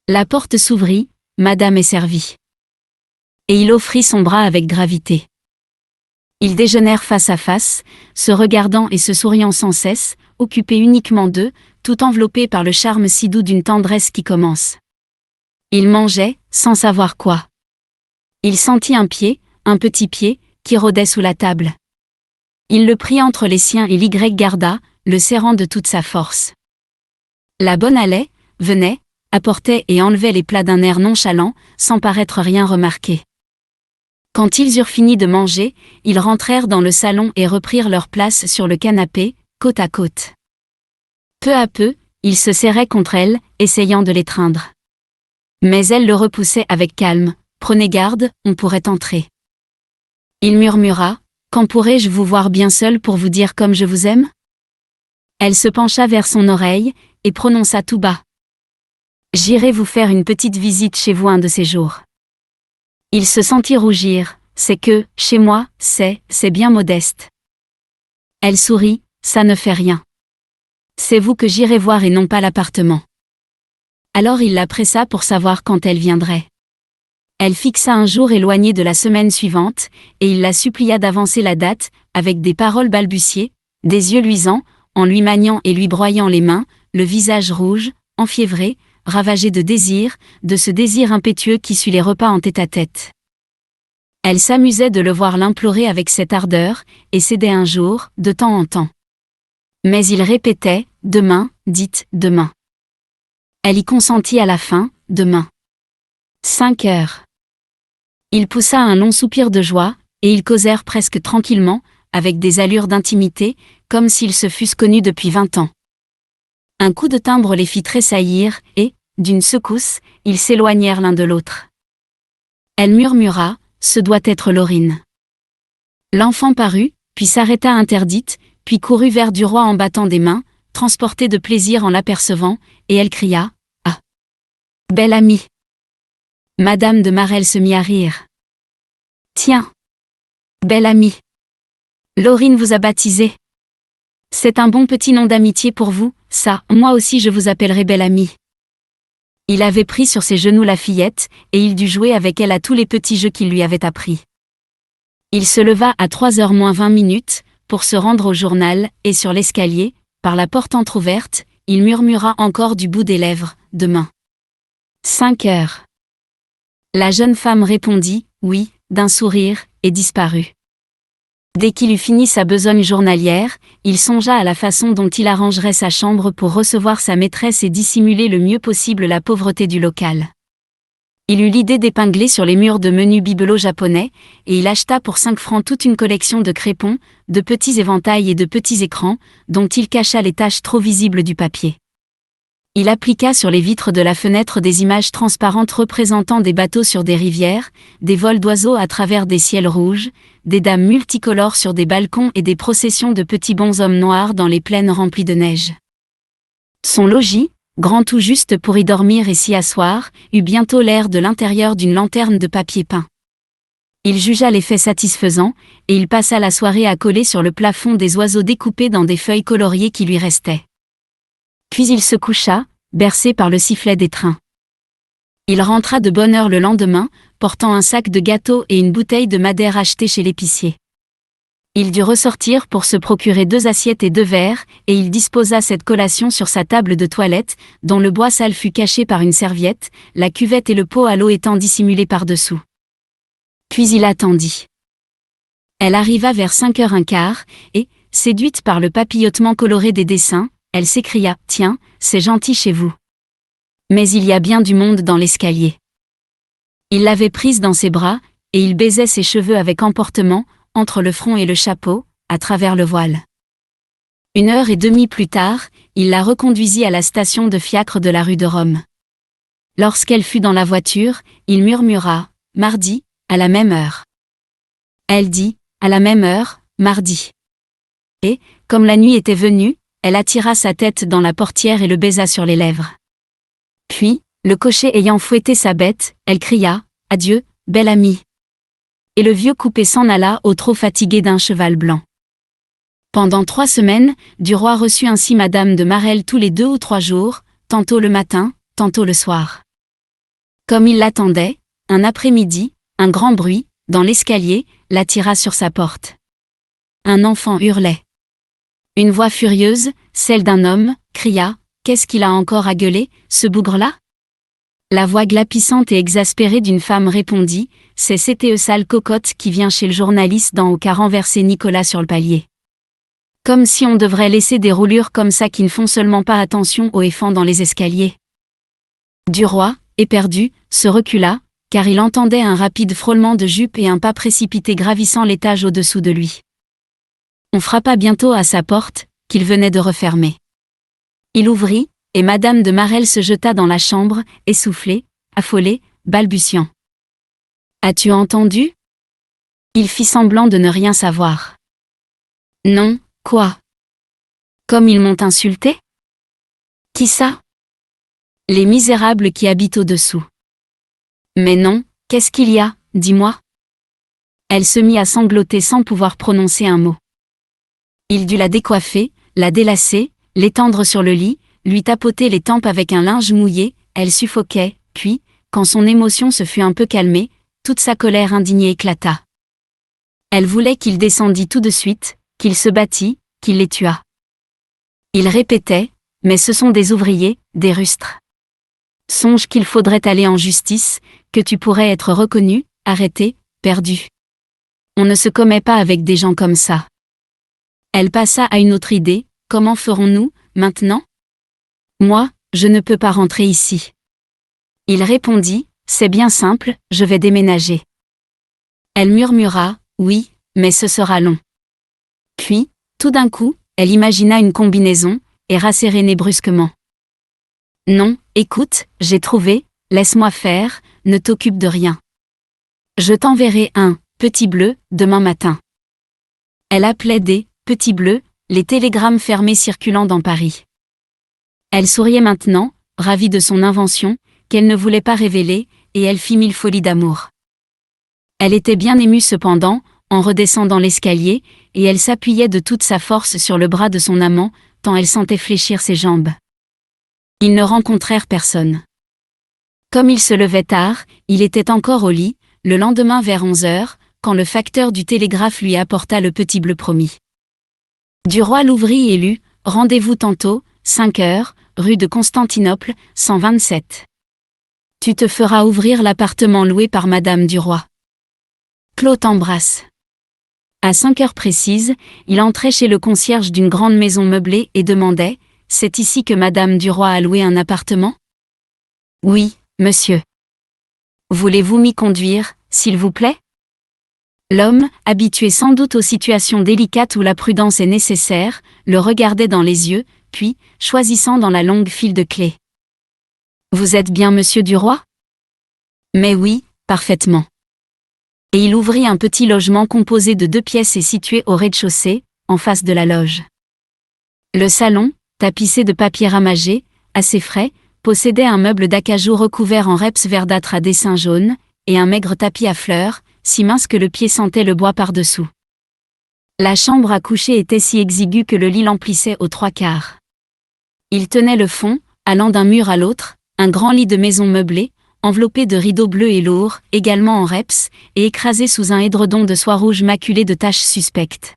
La porte s'ouvrit, Madame est servie. Et il offrit son bras avec gravité. Ils déjeunèrent face à face, se regardant et se souriant sans cesse, occupés uniquement d'eux, tout enveloppés par le charme si doux d'une tendresse qui commence. Ils mangeaient, sans savoir quoi. Il sentit un pied, un petit pied, qui rôdait sous la table. Il le prit entre les siens et l'y garda, le serrant de toute sa force. La bonne allait, venait, apportait et enlevait les plats d'un air nonchalant, sans paraître rien remarquer. Quand ils eurent fini de manger, ils rentrèrent dans le salon et reprirent leur place sur le canapé, côte à côte. Peu à peu, il se serrait contre elle, essayant de l'étreindre. Mais elle le repoussait avec calme, « Prenez garde, on pourrait entrer. » Il murmura, « Quand pourrai-je vous voir bien seul pour vous dire comme je vous aime ?» Elle se pencha vers son oreille, et prononça tout bas. « J'irai vous faire une petite visite chez vous un de ces jours. » Il se sentit rougir, « C'est que, chez moi, c'est bien modeste. » Elle sourit, « Ça ne fait rien. C'est vous que j'irai voir et non pas l'appartement. » Alors il la pressa pour savoir quand elle viendrait. Elle fixa un jour éloigné de la semaine suivante, et il la supplia d'avancer la date, avec des paroles balbutiées, des yeux luisants, en lui maniant et lui broyant les mains, le visage rouge, enfiévré, ravagé de ce désir impétueux qui suit les repas en tête-à-tête. Elle s'amusait de le voir l'implorer avec cette ardeur, et cédait un jour, de temps en temps. Mais il répétait, « Demain, dites, demain. » Elle y consentit à la fin, « Demain. » 5 heures. Il poussa un long soupir de joie, et ils causèrent presque tranquillement, avec des allures d'intimité, comme s'ils se fussent connus depuis 20 ans. Un coup de timbre les fit tressaillir, et, d'une secousse, ils s'éloignèrent l'un de l'autre. Elle murmura, « Ce doit être Laurine. » L'enfant parut, puis s'arrêta interdite, puis courut vers Duroy en battant des mains, transportée de plaisir en l'apercevant, et elle cria, « Ah! Belle amie !» Madame de Marelle se mit à rire. « Tiens! Belle amie! Laurine vous a baptisé. C'est un bon petit nom d'amitié pour vous, ça, moi aussi je vous appellerai belle amie. » Il avait pris sur ses genoux la fillette, et il dut jouer avec elle à tous les petits jeux qu'il lui avait appris. Il se leva à 3h moins 20 minutes, pour se rendre au journal, et sur l'escalier, par la porte entr'ouverte, il murmura encore du bout des lèvres, « Demain. » 5 heures. La jeune femme répondit, oui, d'un sourire, et disparut. Dès qu'il eut fini sa besogne journalière, il songea à la façon dont il arrangerait sa chambre pour recevoir sa maîtresse et dissimuler le mieux possible la pauvreté du local. Il eut l'idée d'épingler sur les murs de menus bibelots japonais, et il acheta pour 5 francs toute une collection de crépons, de petits éventails et de petits écrans, dont il cacha les taches trop visibles du papier. Il appliqua sur les vitres de la fenêtre des images transparentes représentant des bateaux sur des rivières, des vols d'oiseaux à travers des ciels rouges, des dames multicolores sur des balcons et des processions de petits bonshommes noirs dans les plaines remplies de neige. Son logis, grand tout juste pour y dormir et s'y asseoir, eut bientôt l'air de l'intérieur d'une lanterne de papier peint. Il jugea l'effet satisfaisant, et il passa la soirée à coller sur le plafond des oiseaux découpés dans des feuilles coloriées qui lui restaient. Puis il se coucha, bercé par le sifflet des trains. Il rentra de bonne heure le lendemain, portant un sac de gâteaux et une bouteille de madère achetée chez l'épicier. Il dut ressortir pour se procurer 2 assiettes et 2 verres, et il disposa cette collation sur sa table de toilette, dont le bois sale fut caché par une serviette, la cuvette et le pot à l'eau étant dissimulés par-dessous. Puis il attendit. Elle arriva vers 5h15, et, séduite par le papillotement coloré des dessins, elle s'écria, « Tiens, c'est gentil chez vous. Mais il y a bien du monde dans l'escalier. » Il l'avait prise dans ses bras, et il baisait ses cheveux avec emportement, entre le front et le chapeau, à travers le voile. 1h30 plus tard, il la reconduisit à la station de fiacre de la rue de Rome. Lorsqu'elle fut dans la voiture, il murmura, « Mardi, à la même heure. » Elle dit, « À la même heure, mardi. » Et, comme la nuit était venue, elle attira sa tête dans la portière et le baisa sur les lèvres. Puis, le cocher ayant fouetté sa bête, elle cria, « Adieu, belle amie. » Et le vieux coupé s'en alla au trot fatigué d'un cheval blanc. Pendant 3 semaines, Duroy reçut ainsi Madame de Marelle tous les 2 ou 3 jours, tantôt le matin, tantôt le soir. Comme il l'attendait, un après-midi, un grand bruit, dans l'escalier, l'attira sur sa porte. Un enfant hurlait. Une voix furieuse, celle d'un homme, cria, « Qu'est-ce qu'il a encore à gueuler, ce bougre-là » La voix glapissante et exaspérée d'une femme répondit, « C'est cette sale cocotte qui vient chez le journaliste d'en haut qu'a renversé Nicolas sur le palier. Comme si on devrait laisser des roulures comme ça qui ne font seulement pas attention aux éléphants dans les escaliers. » Duroy, éperdu, se recula, car il entendait un rapide frôlement de jupe et un pas précipité gravissant l'étage au-dessous de lui. On frappa bientôt à sa porte, qu'il venait de refermer. Il ouvrit, et Madame de Marelle se jeta dans la chambre, essoufflée, affolée, balbutiant. « As-tu entendu » Il fit semblant de ne rien savoir. « Non, quoi ? Comme ils m'ont insulté ? Qui ça ? Les misérables qui habitent au-dessous. Mais non, qu'est-ce qu'il y a, dis-moi ? » Elle se mit à sangloter sans pouvoir prononcer un mot. Il dut la décoiffer, la délacer, l'étendre sur le lit, lui tapoter les tempes avec un linge mouillé, elle suffoquait, puis, quand son émotion se fut un peu calmée, toute sa colère indignée éclata. Elle voulait qu'il descendît tout de suite, qu'il se battît, qu'il les tuât. Il répétait, mais ce sont des ouvriers, des rustres. Songe qu'il faudrait aller en justice, que tu pourrais être reconnu, arrêté, perdu. On ne se commet pas avec des gens comme ça. Elle passa à une autre idée, comment ferons-nous, maintenant? Moi, je ne peux pas rentrer ici. Il répondit, c'est bien simple, je vais déménager. Elle murmura, oui, mais ce sera long. Puis, tout d'un coup, elle imagina une combinaison, et rassérénée brusquement. Non, écoute, j'ai trouvé, laisse-moi faire, ne t'occupe de rien. Je t'enverrai un petit bleu demain matin. Elle appelait des petits bleus les télégrammes fermés circulant dans Paris. Elle souriait maintenant, ravie de son invention, qu'elle ne voulait pas révéler, et elle fit 1000 folies d'amour. Elle était bien émue cependant, en redescendant l'escalier, et elle s'appuyait de toute sa force sur le bras de son amant, tant elle sentait fléchir ses jambes. Ils ne rencontrèrent personne. Comme il se levait tard, il était encore au lit, le lendemain vers 11h, quand le facteur du télégraphe lui apporta le petit bleu promis. Duroy l'ouvrit et lut, rendez-vous tantôt, 5h, rue de Constantinople, 127. Tu te feras ouvrir l'appartement loué par Madame Duroy. Claude t'embrasse. À 5h précises, il entrait chez le concierge d'une grande maison meublée et demandait, c'est ici que Madame Duroy a loué un appartement? Oui, monsieur. Voulez-vous m'y conduire, s'il vous plaît? L'homme, habitué sans doute aux situations délicates où la prudence est nécessaire, le regardait dans les yeux, puis, choisissant dans la longue file de clés. Vous êtes bien monsieur Duroy? Mais oui, parfaitement. Et il ouvrit un petit logement composé de 2 pièces et situé au rez-de-chaussée, en face de la loge. Le salon, tapissé de papier ramagé, assez frais, possédait un meuble d'acajou recouvert en reps verdâtre à dessins jaunes, et un maigre tapis à fleurs, si mince que le pied sentait le bois par-dessous. La chambre à coucher était si exiguë que le lit l'emplissait aux 3/4. Il tenait le fond, allant d'un mur à l'autre, un grand lit de maison meublé, enveloppé de rideaux bleus et lourds, également en reps, et écrasé sous un édredon de soie rouge maculé de taches suspectes.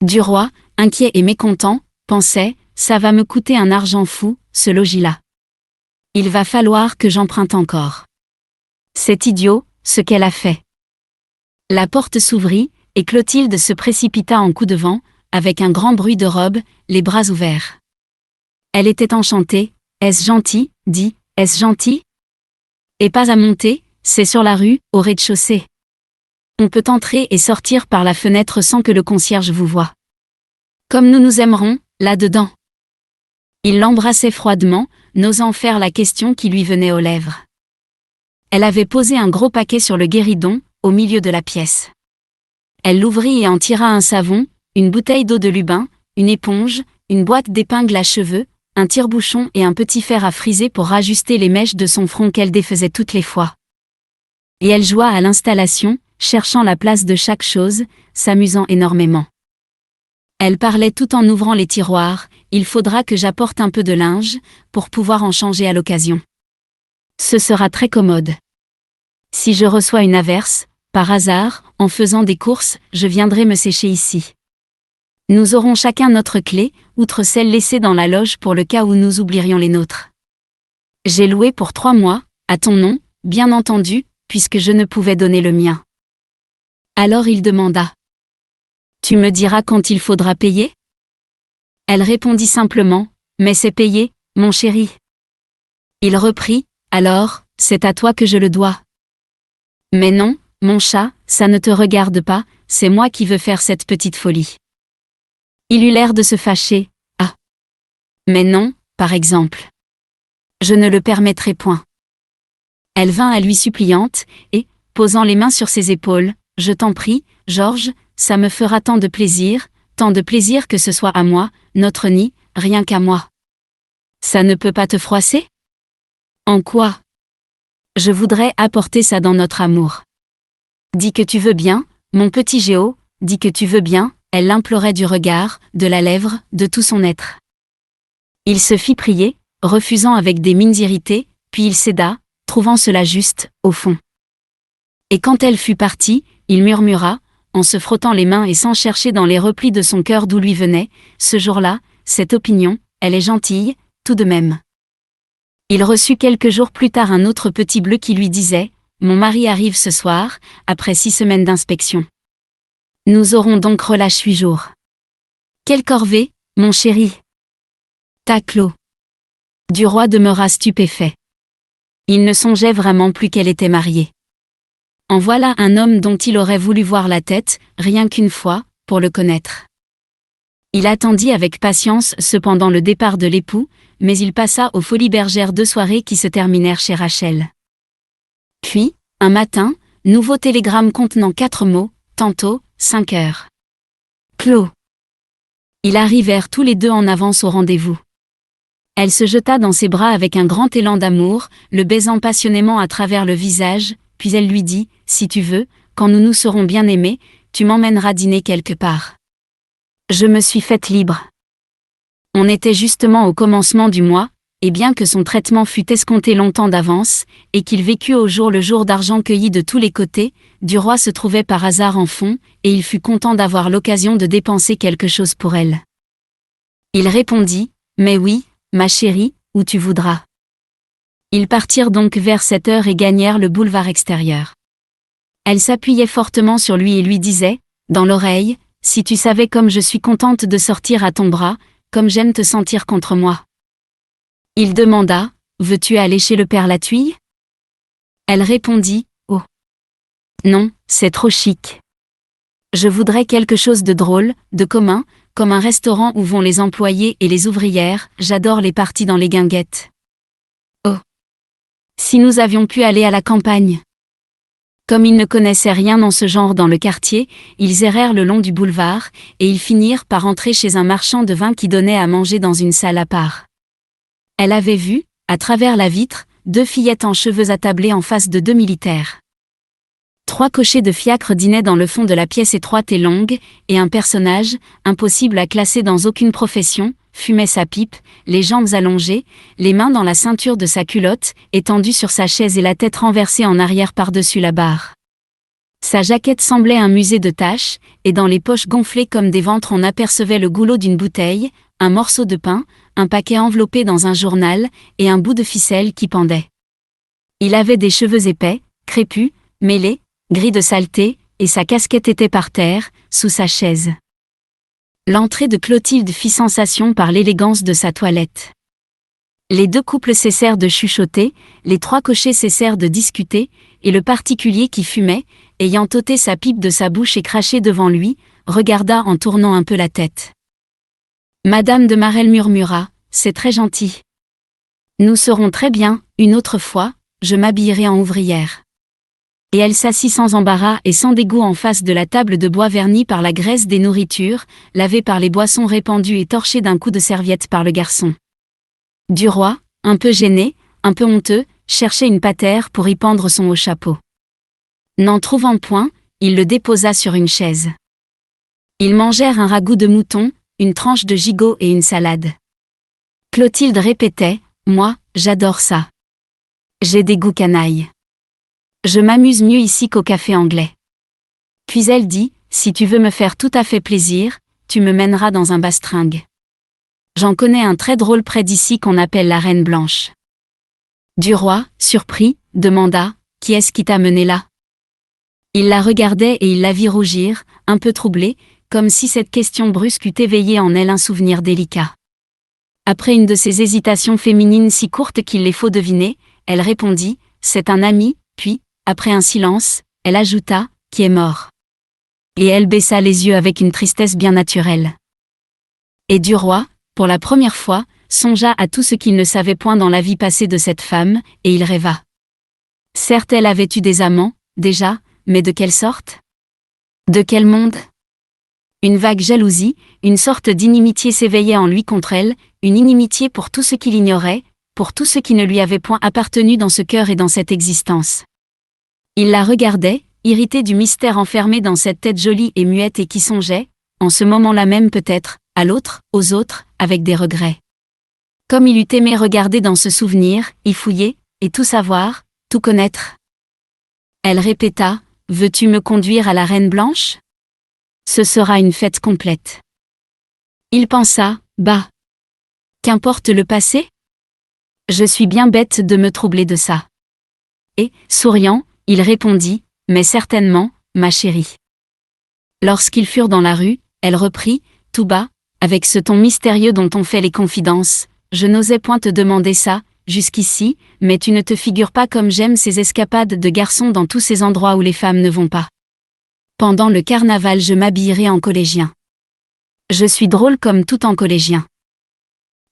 Duroy, inquiet et mécontent, pensait, ça va me coûter un argent fou, ce logis-là. Il va falloir que j'emprunte encore. C'est idiot, ce qu'elle a fait. La porte s'ouvrit, et Clotilde se précipita en coup de vent, avec un grand bruit de robe, les bras ouverts. Elle était enchantée. Est-ce gentil, dit, est-ce gentil? Et pas à monter, c'est sur la rue, au rez-de-chaussée. On peut entrer et sortir par la fenêtre sans que le concierge vous voie. Comme nous nous aimerons, là-dedans. Il l'embrassait froidement, n'osant faire la question qui lui venait aux lèvres. Elle avait posé un gros paquet sur le guéridon, au milieu de la pièce. Elle l'ouvrit et en tira un savon, une bouteille d'eau de Lubin, une éponge, une boîte d'épingles à cheveux, un tire-bouchon et un petit fer à friser pour rajuster les mèches de son front qu'elle défaisait toutes les fois. Et elle joua à l'installation, cherchant la place de chaque chose, s'amusant énormément. Elle parlait tout en ouvrant les tiroirs, il faudra que j'apporte un peu de linge, pour pouvoir en changer à l'occasion. Ce sera très commode. Si je reçois une averse, par hasard, en faisant des courses, je viendrai me sécher ici. Nous aurons chacun notre clé, outre celle laissée dans la loge pour le cas où nous oublierions les nôtres. J'ai loué pour 3 mois, à ton nom, bien entendu, puisque je ne pouvais donner le mien. Alors il demanda. Tu me diras quand il faudra payer? Elle répondit simplement, mais c'est payé, mon chéri. Il reprit, alors, c'est à toi que je le dois. Mais non, mon chat, ça ne te regarde pas, c'est moi qui veux faire cette petite folie. Il eut l'air de se fâcher. Ah. Mais non, par exemple. Je ne le permettrai point. Elle vint à lui suppliante, et, posant les mains sur ses épaules, je t'en prie, Georges, ça me fera tant de plaisir que ce soit à moi, notre nid, rien qu'à moi. Ça ne peut pas te froisser? En quoi? Je voudrais apporter ça dans notre amour. Dis que tu veux bien, mon petit Géo, dis que tu veux bien, elle l'implorait du regard, de la lèvre, de tout son être. Il se fit prier, refusant avec des mines irritées, puis il céda, trouvant cela juste, au fond. Et quand elle fut partie, il murmura, en se frottant les mains et sans chercher dans les replis de son cœur d'où lui venait, ce jour-là, cette opinion, elle est gentille, tout de même. Il reçut quelques jours plus tard un autre petit bleu qui lui disait « Mon mari arrive ce soir, après 6 semaines d'inspection. Nous aurons donc relâche 8 jours. Quelle corvée, mon chéri !» Taclo. Duroy demeura stupéfait. Il ne songeait vraiment plus qu'elle était mariée. En voilà un homme dont il aurait voulu voir la tête, rien qu'une fois, pour le connaître. Il attendit avec patience cependant le départ de l'époux, mais il passa aux Folies Bergères 2 soirées qui se terminèrent chez Rachel. Puis, un matin, nouveau télégramme contenant 4 mots, tantôt, 5 heures. Clos. Ils arrivèrent tous les deux en avance au rendez-vous. Elle se jeta dans ses bras avec un grand élan d'amour, le baisant passionnément à travers le visage, puis elle lui dit « Si tu veux, quand nous nous serons bien aimés, tu m'emmèneras dîner quelque part. » Je me suis faite libre. On était justement au commencement du mois, et bien que son traitement fût escompté longtemps d'avance, et qu'il vécût au jour le jour d'argent cueilli de tous les côtés, Duroy se trouvait par hasard en fond, et il fut content d'avoir l'occasion de dépenser quelque chose pour elle. Il répondit « Mais oui, ma chérie, où tu voudras. » Ils partirent donc vers 7 heures et gagnèrent le boulevard extérieur. Elle s'appuyait fortement sur lui et lui disait, dans l'oreille, « Si tu savais comme je suis contente de sortir à ton bras, comme j'aime te sentir contre moi. » Il demanda, « Veux-tu aller chez le père Latouille ?» Elle répondit, « Oh. Non, c'est trop chic. Je voudrais quelque chose de drôle, de commun, comme un restaurant où vont les employés et les ouvrières, j'adore les parties dans les guinguettes. Oh. Si nous avions pu aller à la campagne. » Comme ils ne connaissaient rien dans ce genre dans le quartier, ils errèrent le long du boulevard, et ils finirent par entrer chez un marchand de vin qui donnait à manger dans une salle à part. Elle avait vu, à travers la vitre, 2 fillettes en cheveux attablées en face de 2 militaires. 3 cochers de fiacre dînaient dans le fond de la pièce étroite et longue, et un personnage, impossible à classer dans aucune profession, fumait sa pipe, les jambes allongées, les mains dans la ceinture de sa culotte, étendu sur sa chaise et la tête renversée en arrière par-dessus la barre. Sa jaquette semblait un musée de taches, et dans les poches gonflées comme des ventres on apercevait le goulot d'une bouteille, un morceau de pain, un paquet enveloppé dans un journal, et un bout de ficelle qui pendait. Il avait des cheveux épais, crépus, mêlés, gris de saleté, et sa casquette était par terre, sous sa chaise. L'entrée de Clotilde fit sensation par l'élégance de sa toilette. Les 2 couples cessèrent de chuchoter, les 3 cochers cessèrent de discuter, et le particulier qui fumait, ayant ôté sa pipe de sa bouche et craché devant lui, regarda en tournant un peu la tête. Madame de Marelle murmura, « C'est très gentil. Nous serons très bien, une autre fois, je m'habillerai en ouvrière. » Et elle s'assit sans embarras et sans dégoût en face de la table de bois vernie par la graisse des nourritures, lavée par les boissons répandues et torchée d'un coup de serviette par le garçon. Duroy, un peu gêné, un peu honteux, cherchait une patère pour y pendre son haut chapeau. N'en trouvant point, il le déposa sur une chaise. Ils mangèrent un ragoût de mouton, une tranche de gigot et une salade. Clotilde répétait, « Moi, j'adore ça. J'ai des goûts canailles. Je m'amuse mieux ici qu'au café anglais. » Puis elle dit, « Si tu veux me faire tout à fait plaisir, tu me mèneras dans un bastringue. J'en connais un très drôle près d'ici qu'on appelle la Reine Blanche. » Duroy, surpris, demanda, « Qui est-ce qui t'a mené là ?» Il la regardait et il la vit rougir, un peu troublée, comme si cette question brusque eût éveillé en elle un souvenir délicat. Après une de ces hésitations féminines si courtes qu'il les faut deviner, elle répondit, « C'est un ami », puis, après un silence, elle ajouta, « Qui est mort. » Et elle baissa les yeux avec une tristesse bien naturelle. Et Duroy, pour la première fois, songea à tout ce qu'il ne savait point dans la vie passée de cette femme, et il rêva. Certes, elle avait eu des amants, déjà, mais de quelle sorte? De quel monde? Une vague jalousie, une sorte d'inimitié s'éveillait en lui contre elle, une inimitié pour tout ce qu'il ignorait, pour tout ce qui ne lui avait point appartenu dans ce cœur et dans cette existence. Il la regardait, irrité du mystère enfermé dans cette tête jolie et muette et qui songeait, en ce moment-là même peut-être, à l'autre, aux autres, avec des regrets. Comme il eût aimé regarder dans ce souvenir, y fouiller, et tout savoir, tout connaître. Elle répéta, veux-tu me conduire à la Reine Blanche? Ce sera une fête complète. Il pensa, bah. Qu'importe le passé? Je suis bien bête de me troubler de ça. Et, souriant, il répondit, mais certainement, ma chérie. Lorsqu'ils furent dans la rue, elle reprit, tout bas, avec ce ton mystérieux dont on fait les confidences, je n'osais point te demander ça, jusqu'ici, mais tu ne te figures pas comme j'aime ces escapades de garçons dans tous ces endroits où les femmes ne vont pas. Pendant le carnaval je m'habillerai en collégien. Je suis drôle comme tout en collégien.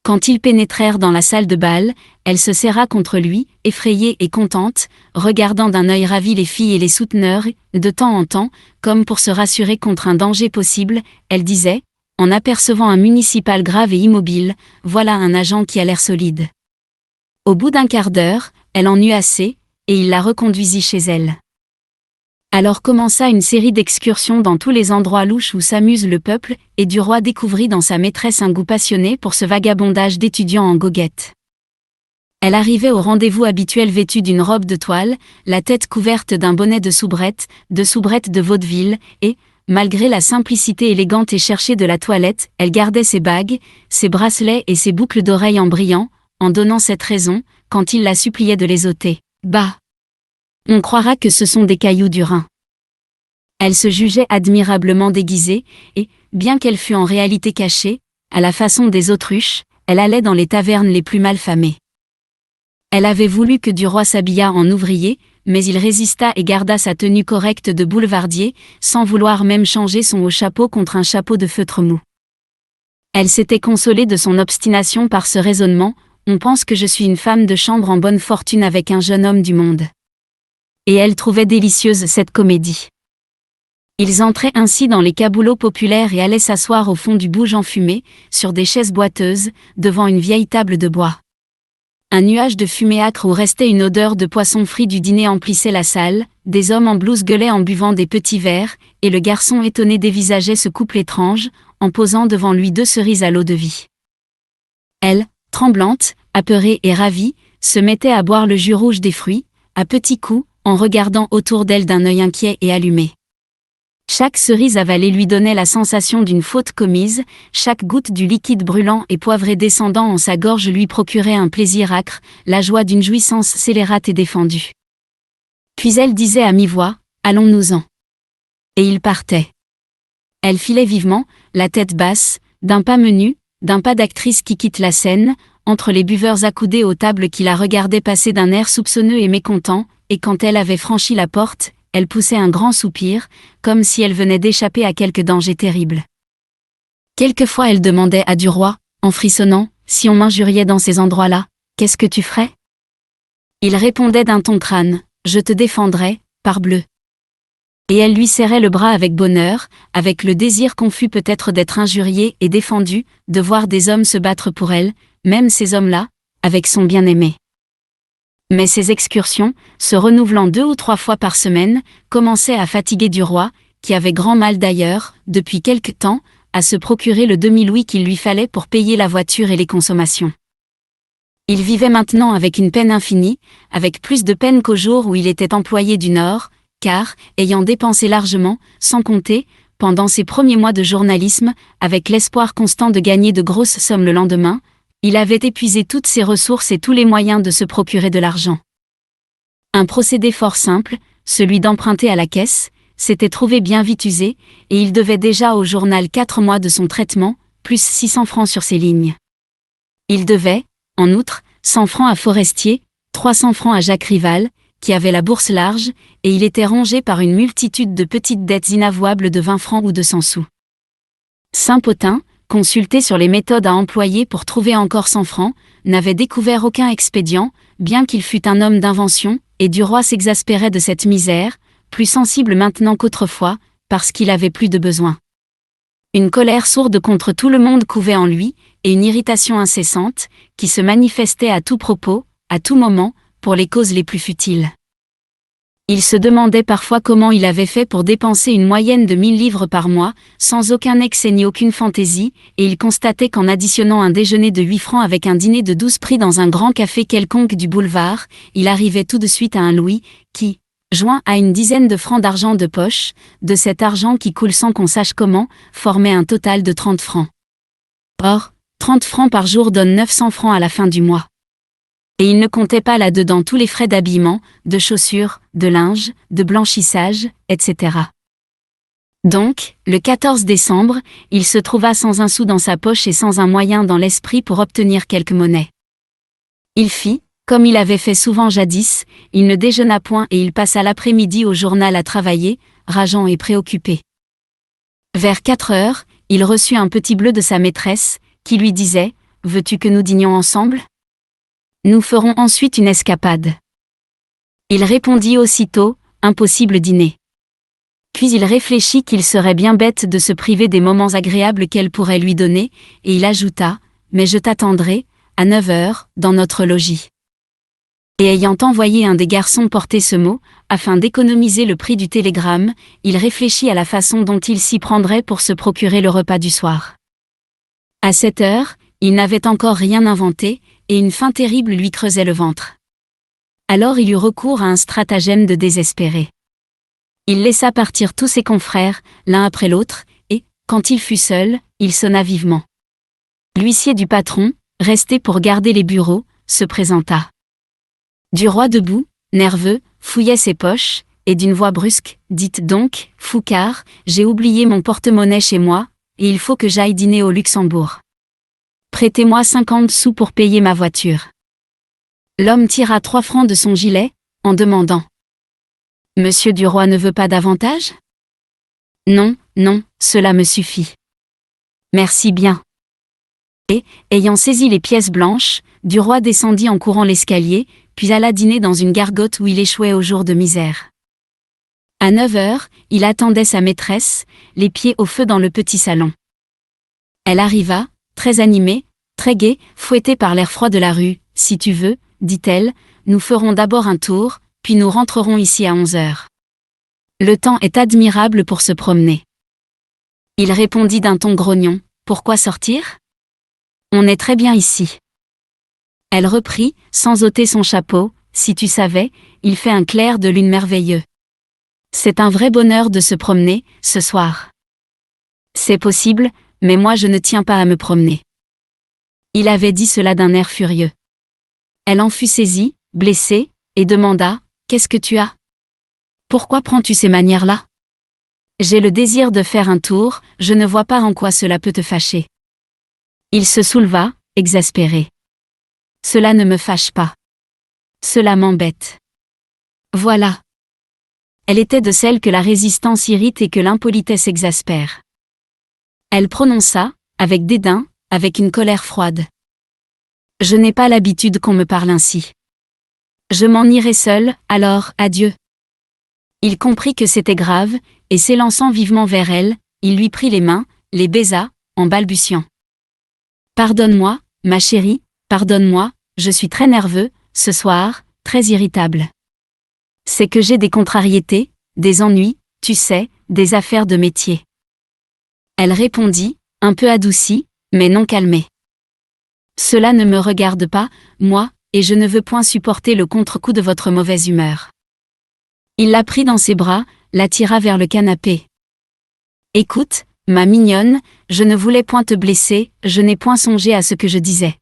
Quand ils pénétrèrent dans la salle de bal, elle se serra contre lui, effrayée et contente, regardant d'un œil ravi les filles et les souteneurs, et, de temps en temps, comme pour se rassurer contre un danger possible, elle disait, en apercevant un municipal grave et immobile, voilà un agent qui a l'air solide. Au bout d'un quart d'heure, elle en eut assez, et il la reconduisit chez elle. Alors commença une série d'excursions dans tous les endroits louches où s'amuse le peuple, et Duroy découvrit dans sa maîtresse un goût passionné pour ce vagabondage d'étudiants en goguette. Elle arrivait au rendez-vous habituel vêtue d'une robe de toile, la tête couverte d'un bonnet de soubrette de vaudeville, et, malgré la simplicité élégante et cherchée de la toilette, elle gardait ses bagues, ses bracelets et ses boucles d'oreilles en brillant, en donnant cette raison, quand il la suppliait de les ôter. Bah! On croira que ce sont des cailloux du Rhin. Elle se jugeait admirablement déguisée, et, bien qu'elle fût en réalité cachée, à la façon des autruches, elle allait dans les tavernes les plus mal famées. Elle avait voulu que Duroy s'habillât en ouvrier, mais il résista et garda sa tenue correcte de boulevardier, sans vouloir même changer son haut chapeau contre un chapeau de feutre mou. Elle s'était consolée de son obstination par ce raisonnement, on pense que je suis une femme de chambre en bonne fortune avec un jeune homme du monde. Et elle trouvait délicieuse cette comédie. Ils entraient ainsi dans les caboulots populaires et allaient s'asseoir au fond du bouge enfumé, sur des chaises boiteuses, devant une vieille table de bois. Un nuage de fumée âcre où restait une odeur de poisson frit du dîner emplissait la salle, des hommes en blouse gueulaient en buvant des petits verres, et le garçon étonné dévisageait ce couple étrange, en posant devant lui 2 cerises à l'eau-de-vie. Elle, tremblante, apeurée et ravie, se mettait à boire le jus rouge des fruits, à petits coups, en regardant autour d'elle d'un œil inquiet et allumé. Chaque cerise avalée lui donnait la sensation d'une faute commise, chaque goutte du liquide brûlant et poivré descendant en sa gorge lui procurait un plaisir âcre, la joie d'une jouissance scélérate et défendue. Puis elle disait à mi-voix, « Allons-nous-en » et il partait. Elle filait vivement, la tête basse, d'un pas menu, d'un pas d'actrice qui quitte la scène, entre les buveurs accoudés aux tables qui la regardaient passer d'un air soupçonneux et mécontent, et quand elle avait franchi la porte, elle poussait un grand soupir, comme si elle venait d'échapper à quelque danger terrible. Quelquefois elle demandait à Duroy, en frissonnant, si on m'injuriait dans ces endroits-là, qu'est-ce que tu ferais? Il répondait d'un ton crâne, je te défendrai, parbleu. Et elle lui serrait le bras avec bonheur, avec le désir confus peut-être d'être injuriée et défendue, de voir des hommes se battre pour elle, même ces hommes-là, avec son bien-aimé. Mais ces excursions, se renouvelant 2 ou 3 fois par semaine, commençaient à fatiguer Duroy, qui avait grand mal d'ailleurs, depuis quelque temps, à se procurer le demi-louis qu'il lui fallait pour payer la voiture et les consommations. Il vivait maintenant avec une peine infinie, avec plus de peine qu'au jour où il était employé du Nord, car, ayant dépensé largement, sans compter, pendant ses premiers mois de journalisme, avec l'espoir constant de gagner de grosses sommes le lendemain, il avait épuisé toutes ses ressources et tous les moyens de se procurer de l'argent. Un procédé fort simple, celui d'emprunter à la caisse, s'était trouvé bien vite usé, et il devait déjà au journal 4 mois de son traitement, plus 600 francs sur ses lignes. Il devait, en outre, 100 francs à Forestier, 300 francs à Jacques Rival, qui avait la bourse large, et il était rongé par une multitude de petites dettes inavouables de 20 francs ou de 100 sous. Saint-Potin, consulté sur les méthodes à employer pour trouver encore 100 francs, n'avait découvert aucun expédient, bien qu'il fût un homme d'invention, et Duroy s'exaspérait de cette misère, plus sensible maintenant qu'autrefois, parce qu'il avait plus de besoin. Une colère sourde contre tout le monde couvait en lui, et une irritation incessante, qui se manifestait à tout propos, à tout moment, pour les causes les plus futiles. Il se demandait parfois comment il avait fait pour dépenser une moyenne de 1000 livres par mois, sans aucun excès ni aucune fantaisie, et il constatait qu'en additionnant un déjeuner de 8 francs avec un dîner de 12 prix dans un grand café quelconque du boulevard, il arrivait tout de suite à un louis, qui, joint à une dizaine de francs d'argent de poche, de cet argent qui coule sans qu'on sache comment, formait un total de 30 francs. Or, 30 francs par jour donnent 900 francs à la fin du mois. Et il ne comptait pas là-dedans tous les frais d'habillement, de chaussures, de linge, de blanchissage, etc. Donc, le 14 décembre, il se trouva sans un sou dans sa poche et sans un moyen dans l'esprit pour obtenir quelque monnaie. Il fit, comme il avait fait souvent jadis, il ne déjeuna point et il passa l'après-midi au journal à travailler, rageant et préoccupé. Vers 4 heures, il reçut un petit bleu de sa maîtresse, qui lui disait « Veux-tu que nous dînions ensemble ? Nous ferons ensuite une escapade. » Il répondit aussitôt « Impossible dîner. » Puis il réfléchit qu'il serait bien bête de se priver des moments agréables qu'elle pourrait lui donner, et il ajouta « Mais je t'attendrai, à 9 heures, dans notre logis. » Et ayant envoyé un des garçons porter ce mot, afin d'économiser le prix du télégramme, il réfléchit à la façon dont il s'y prendrait pour se procurer le repas du soir. À 7 heures, il n'avait encore rien inventé, et une faim terrible lui creusait le ventre. Alors il eut recours à un stratagème de désespéré. Il laissa partir tous ses confrères, l'un après l'autre, et, quand il fut seul, il sonna vivement. L'huissier du patron, resté pour garder les bureaux, se présenta. Duroy debout, nerveux, fouillait ses poches, et d'une voix brusque, « Dites donc, Foucard, j'ai oublié mon porte-monnaie chez moi, et il faut que j'aille dîner au Luxembourg. Prêtez-moi 50 sous pour payer ma voiture. » L'homme tira 3 francs de son gilet, en demandant. « Monsieur Duroy ne veut pas davantage ? » « Non, non, cela me suffit. » « Merci bien. » Et, ayant saisi les pièces blanches, Duroy descendit en courant l'escalier, puis alla dîner dans une gargote où il échouait au jour de misère. À 9 heures, il attendait sa maîtresse, les pieds au feu dans le petit salon. Elle arriva, très animée, très gaie, fouettée par l'air froid de la rue. « Si tu veux, dit-elle, nous ferons d'abord un tour, puis nous rentrerons ici à 11 heures. Le temps est admirable pour se promener. » Il répondit d'un ton grognon. « Pourquoi sortir ? On est très bien ici. » Elle reprit, sans ôter son chapeau. « Si tu savais, il fait un clair de lune merveilleux. C'est un vrai bonheur de se promener, ce soir. » « C'est possible, mais moi je ne tiens pas à me promener. » Il avait dit cela d'un air furieux. Elle en fut saisie, blessée, et demanda « Qu'est-ce que tu as ? Pourquoi prends-tu ces manières-là ? » « J'ai le désir de faire un tour, je ne vois pas en quoi cela peut te fâcher. » Il se souleva, exaspéré. « Cela ne me fâche pas. Cela m'embête. Voilà. » Elle était de celles que la résistance irrite et que l'impolitesse exaspère. Elle prononça, avec dédain, avec une colère froide. « Je n'ai pas l'habitude qu'on me parle ainsi. Je m'en irai seule, alors, adieu. » Il comprit que c'était grave, et s'élançant vivement vers elle, il lui prit les mains, les baisa, en balbutiant. « Pardonne-moi, ma chérie, pardonne-moi, je suis très nerveux, ce soir, très irritable. C'est que j'ai des contrariétés, des ennuis, tu sais, des affaires de métier. » Elle répondit, un peu adoucie, mais non calmée. « Cela ne me regarde pas, moi, et je ne veux point supporter le contre-coup de votre mauvaise humeur. » Il la prit dans ses bras, la tira vers le canapé. « Écoute, ma mignonne, je ne voulais point te blesser, je n'ai point songé à ce que je disais. »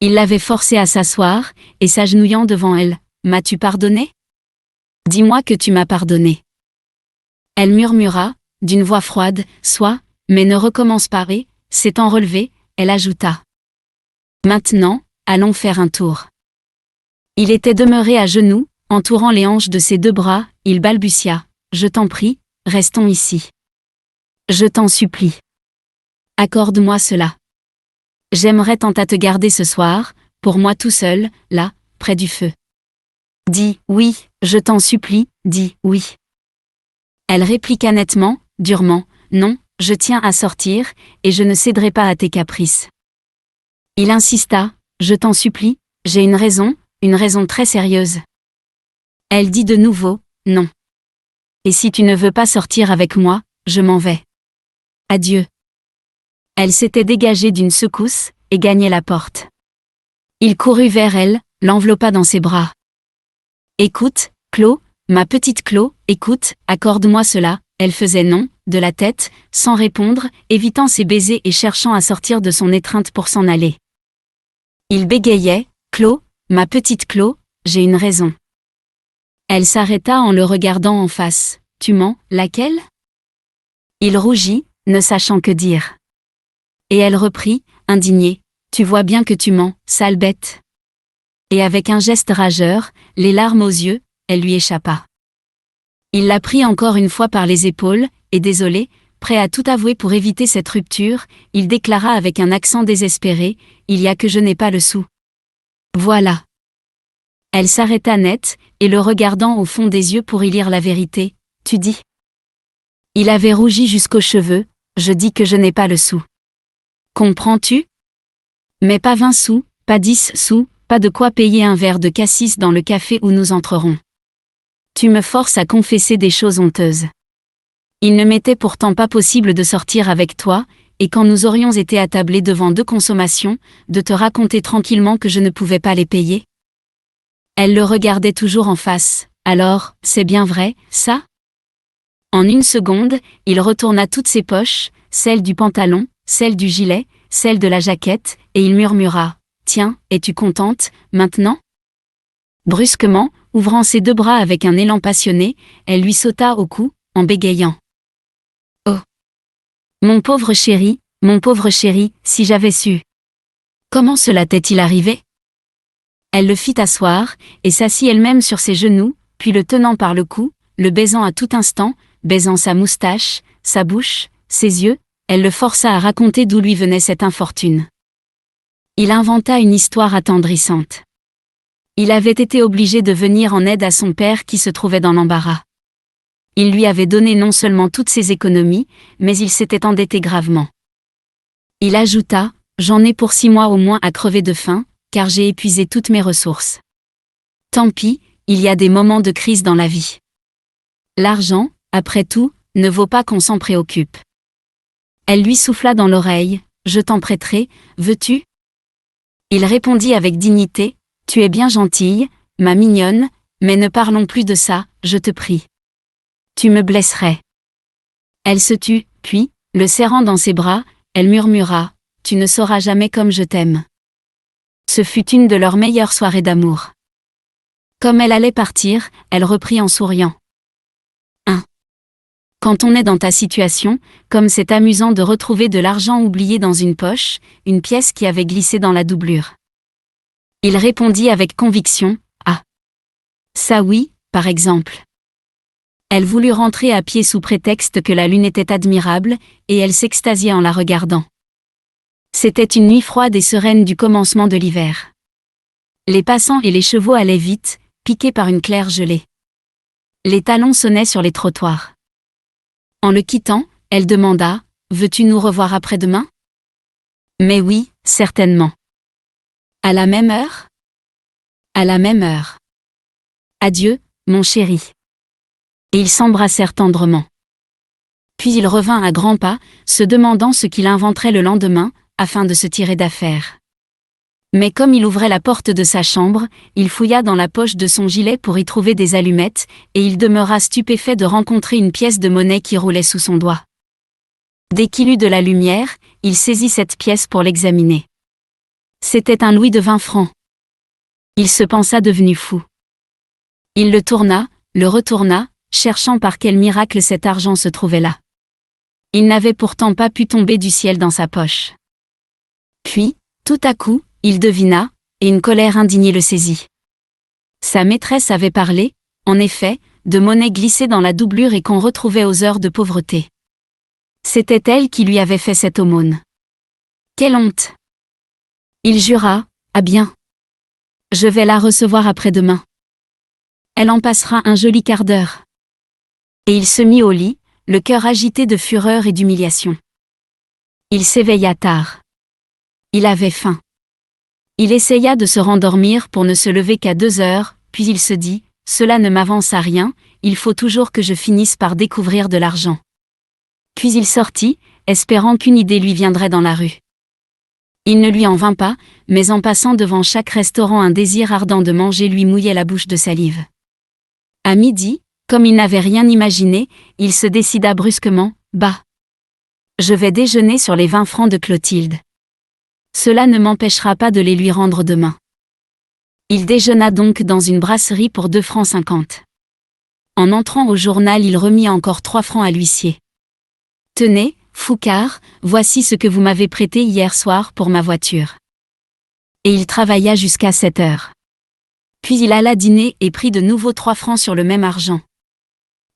Il l'avait forcée à s'asseoir, et s'agenouillant devant elle, « M'as-tu pardonné ? Dis-moi que tu m'as pardonné. » Elle murmura, d'une voix froide, « Soit, mais ne recommence pas. » Et, s'étant relevée, elle ajouta. « Maintenant, allons faire un tour. » Il était demeuré à genoux, entourant les hanches de ses 2 bras, il balbutia. « Je t'en prie, restons ici. Je t'en supplie. Accorde-moi cela. J'aimerais tant à te garder ce soir, pour moi tout seul, là, près du feu. Dis oui, je t'en supplie, dis oui. » Elle répliqua nettement, durement, « Non, je tiens à sortir, et je ne céderai pas à tes caprices. » Il insista, « Je t'en supplie, j'ai une raison très sérieuse. » Elle dit de nouveau, non. Et si tu ne veux pas sortir avec moi, je m'en vais. Adieu. Elle s'était dégagée d'une secousse, et gagnait la porte. Il courut vers elle, l'enveloppa dans ses bras. Écoute, Chlo, ma petite Chlo, écoute, accorde-moi cela. Elle faisait non, de la tête, sans répondre, évitant ses baisers et cherchant à sortir de son étreinte pour s'en aller. Il bégayait, Chlo, ma petite Chlo, j'ai une raison. Elle s'arrêta en le regardant en face. Tu mens, laquelle? Il rougit, ne sachant que dire. Et elle reprit, indignée. Tu vois bien que tu mens, sale bête. Et avec un geste rageur, les larmes aux yeux, elle lui échappa. Il la prit encore une fois par les épaules, et désolé, prêt à tout avouer pour éviter cette rupture, il déclara avec un accent désespéré, il y a que je n'ai pas le sou. Voilà. Elle s'arrêta net, et le regardant au fond des yeux pour y lire la vérité, tu dis. Il avait rougi jusqu'aux cheveux, je dis que je n'ai pas le sou. Comprends-tu? Mais pas 20 sous, pas 10 sous, pas de quoi payer un verre de cassis dans le café où nous entrerons. Tu me forces à confesser des choses honteuses. Il ne m'était pourtant pas possible de sortir avec toi, et quand nous aurions été attablés devant 2 consommations, de te raconter tranquillement que je ne pouvais pas les payer. Elle le regardait toujours en face. Alors, c'est bien vrai, ça? En une seconde, il retourna toutes ses poches, celle du pantalon, celle du gilet, celle de la jaquette, et il murmura, « Tiens, es-tu contente, maintenant ?» Brusquement, ouvrant ses 2 bras avec un élan passionné, elle lui sauta au cou, en bégayant. « Oh! Mon pauvre chéri, si j'avais su. Comment cela t'est-il arrivé ?» Elle le fit asseoir, et s'assit elle-même sur ses genoux, puis le tenant par le cou, le baisant à tout instant, baisant sa moustache, sa bouche, ses yeux, elle le força à raconter d'où lui venait cette infortune. Il inventa une histoire attendrissante. Il avait été obligé de venir en aide à son père qui se trouvait dans l'embarras. Il lui avait donné non seulement toutes ses économies, mais il s'était endetté gravement. Il ajouta, « J'en ai pour 6 mois au moins à crever de faim, car j'ai épuisé toutes mes ressources. Tant pis, il y a des moments de crise dans la vie. L'argent, après tout, ne vaut pas qu'on s'en préoccupe. » Elle lui souffla dans l'oreille, « Je t'en prêterai, veux-tu ?» Il répondit avec dignité, « Tu es bien gentille, ma mignonne, mais ne parlons plus de ça, je te prie. Tu me blesserais. » Elle se tut, puis, le serrant dans ses bras, elle murmura, « Tu ne sauras jamais comme je t'aime. » Ce fut une de leurs meilleures soirées d'amour. Comme elle allait partir, elle reprit en souriant. Quand on est dans ta situation, comme c'est amusant de retrouver de l'argent oublié dans une poche, une pièce qui avait glissé dans la doublure. Il répondit avec conviction, « Ah! Ça oui, par exemple. » Elle voulut rentrer à pied sous prétexte que la lune était admirable, et elle s'extasiait en la regardant. C'était une nuit froide et sereine du commencement de l'hiver. Les passants et les chevaux allaient vite, piqués par une claire gelée. Les talons sonnaient sur les trottoirs. En le quittant, elle demanda, « Veux-tu nous revoir après-demain ?» « Mais oui, certainement. »« À la même heure ?»« À la même heure. »« Adieu, mon chéri. » Et ils s'embrassèrent tendrement. Puis il revint à grands pas, se demandant ce qu'il inventerait le lendemain, afin de se tirer d'affaire. Mais comme il ouvrait la porte de sa chambre, il fouilla dans la poche de son gilet pour y trouver des allumettes, et il demeura stupéfait de rencontrer une pièce de monnaie qui roulait sous son doigt. Dès qu'il eut de la lumière, il saisit cette pièce pour l'examiner. C'était un louis de 20 francs. Il se pensa devenu fou. Il le tourna, le retourna, cherchant par quel miracle cet argent se trouvait là. Il n'avait pourtant pas pu tomber du ciel dans sa poche. Puis, tout à coup, il devina, et une colère indignée le saisit. Sa maîtresse avait parlé, en effet, de monnaie glissée dans la doublure et qu'on retrouvait aux heures de pauvreté. C'était elle qui lui avait fait cette aumône. Quelle honte! Il jura, « Ah bien. Je vais la recevoir après-demain. Elle en passera un joli quart d'heure. » Et il se mit au lit, le cœur agité de fureur et d'humiliation. Il s'éveilla tard. Il avait faim. Il essaya de se rendormir pour ne se lever qu'à 2 heures, puis il se dit, cela ne m'avance à rien, il faut toujours que je finisse par découvrir de l'argent. Puis il sortit, espérant qu'une idée lui viendrait dans la rue. Il ne lui en vint pas, mais en passant devant chaque restaurant un désir ardent de manger lui mouillait la bouche de salive. À midi, comme il n'avait rien imaginé, il se décida brusquement, « Bah! Je vais déjeuner sur les 20 francs de Clotilde. Cela ne m'empêchera pas de les lui rendre demain. » Il déjeuna donc dans une brasserie pour 2 francs 50. En entrant au journal, il remit encore 3 francs à l'huissier. « Tenez, Foucard, voici ce que vous m'avez prêté hier soir pour ma voiture. » Et il travailla jusqu'à 7 heures. Puis il alla dîner et prit de nouveau 3 francs sur le même argent.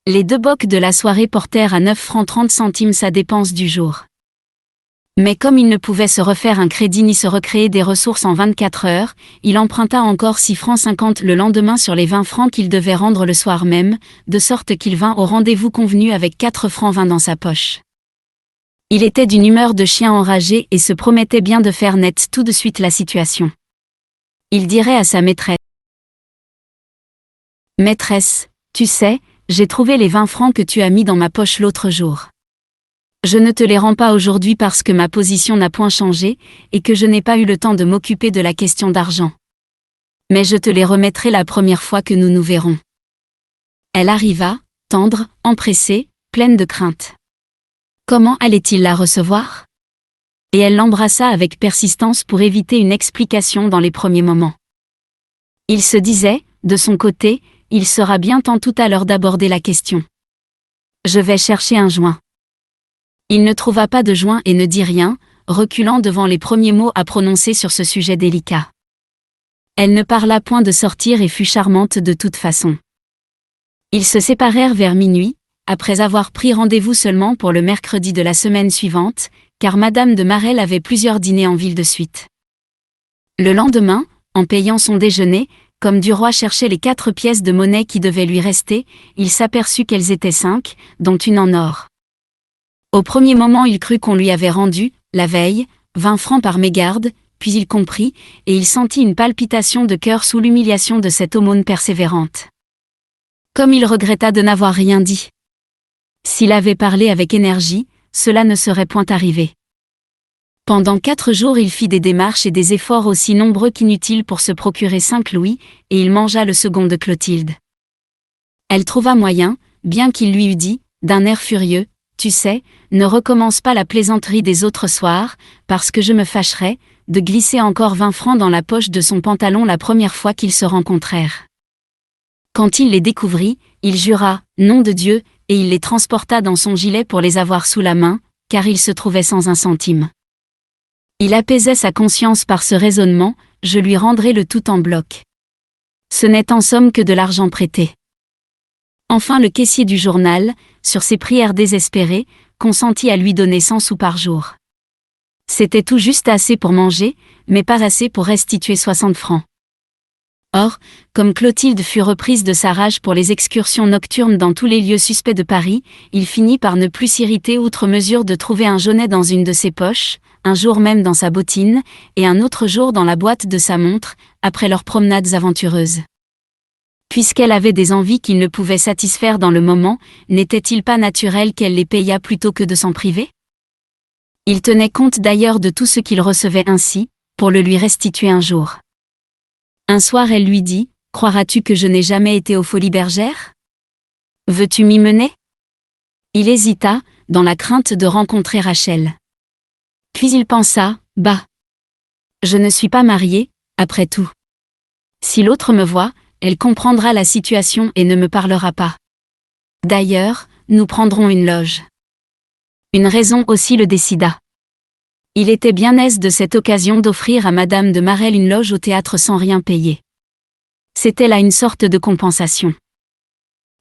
Les 2 bocs de la soirée portèrent à 9 francs 30 centimes sa dépense du jour. Mais comme il ne pouvait se refaire un crédit ni se recréer des ressources en 24 heures, il emprunta encore 6 francs 50 le lendemain sur les 20 francs qu'il devait rendre le soir même, de sorte qu'il vint au rendez-vous convenu avec 4 francs 20 dans sa poche. Il était d'une humeur de chien enragé et se promettait bien de faire net tout de suite la situation. Il dirait à sa maîtresse: « Maîtresse, tu sais, j'ai trouvé les 20 francs que tu as mis dans ma poche l'autre jour. Je ne te les rends pas aujourd'hui parce que ma position n'a point changé et que je n'ai pas eu le temps de m'occuper de la question d'argent. Mais je te les remettrai la première fois que nous nous verrons. » Elle arriva, tendre, empressée, pleine de crainte. Comment allait-il la recevoir? Et elle l'embrassa avec persistance pour éviter une explication dans les premiers moments. Il se disait, de son côté, il sera bien temps tout à l'heure d'aborder la question. Je vais chercher un joint. Il ne trouva pas de joint et ne dit rien, reculant devant les premiers mots à prononcer sur ce sujet délicat. Elle ne parla point de sortir et fut charmante de toute façon. Ils se séparèrent vers minuit, après avoir pris rendez-vous seulement pour le mercredi de la semaine suivante, car Madame de Marelle avait plusieurs dîners en ville de suite. Le lendemain, en payant son déjeuner, comme Duroy cherchait les 4 pièces de monnaie qui devaient lui rester, il s'aperçut qu'elles étaient 5, dont une en or. Au premier moment il crut qu'on lui avait rendu, la veille, 20 francs par mégarde, puis il comprit, et il sentit une palpitation de cœur sous l'humiliation de cette aumône persévérante. Comme il regretta de n'avoir rien dit. S'il avait parlé avec énergie, cela ne serait point arrivé. Pendant 4 jours il fit des démarches et des efforts aussi nombreux qu'inutiles pour se procurer 5 louis, et il mangea le second de Clotilde. Elle trouva moyen, bien qu'il lui eût dit, d'un air furieux: « Tu sais, ne recommence pas la plaisanterie des autres soirs, parce que je me fâcherais, de glisser encore 20 francs dans la poche de son pantalon la première fois qu'ils se rencontrèrent. » Quand il les découvrit, il jura, nom de Dieu, et il les transporta dans son gilet pour les avoir sous la main, car il se trouvait sans un centime. Il apaisait sa conscience par ce raisonnement: je lui rendrai le tout en bloc. Ce n'est en somme que de l'argent prêté. Enfin le caissier du journal, sur ses prières désespérées, consentit à lui donner 100 sous par jour. C'était tout juste assez pour manger, mais pas assez pour restituer 60 francs. Or, comme Clotilde fut reprise de sa rage pour les excursions nocturnes dans tous les lieux suspects de Paris, il finit par ne plus s'irriter outre mesure de trouver un jaunet dans une de ses poches, un jour même dans sa bottine, et un autre jour dans la boîte de sa montre, après leurs promenades aventureuses. Puisqu'elle avait des envies qu'il ne pouvait satisfaire dans le moment, n'était-il pas naturel qu'elle les payât plutôt que de s'en priver? Il tenait compte d'ailleurs de tout ce qu'il recevait ainsi, pour le lui restituer un jour. Un soir elle lui dit: « Croiras-tu que je n'ai jamais été aux Folies Bergères? Veux-tu m'y mener ?» Il hésita, dans la crainte de rencontrer Rachel. Puis il pensa: « Bah! Je ne suis pas marié, après tout. Si l'autre me voit, elle comprendra la situation et ne me parlera pas. D'ailleurs, nous prendrons une loge. » Une raison aussi le décida. Il était bien aise de cette occasion d'offrir à Madame de Marelle une loge au théâtre sans rien payer. C'était là une sorte de compensation.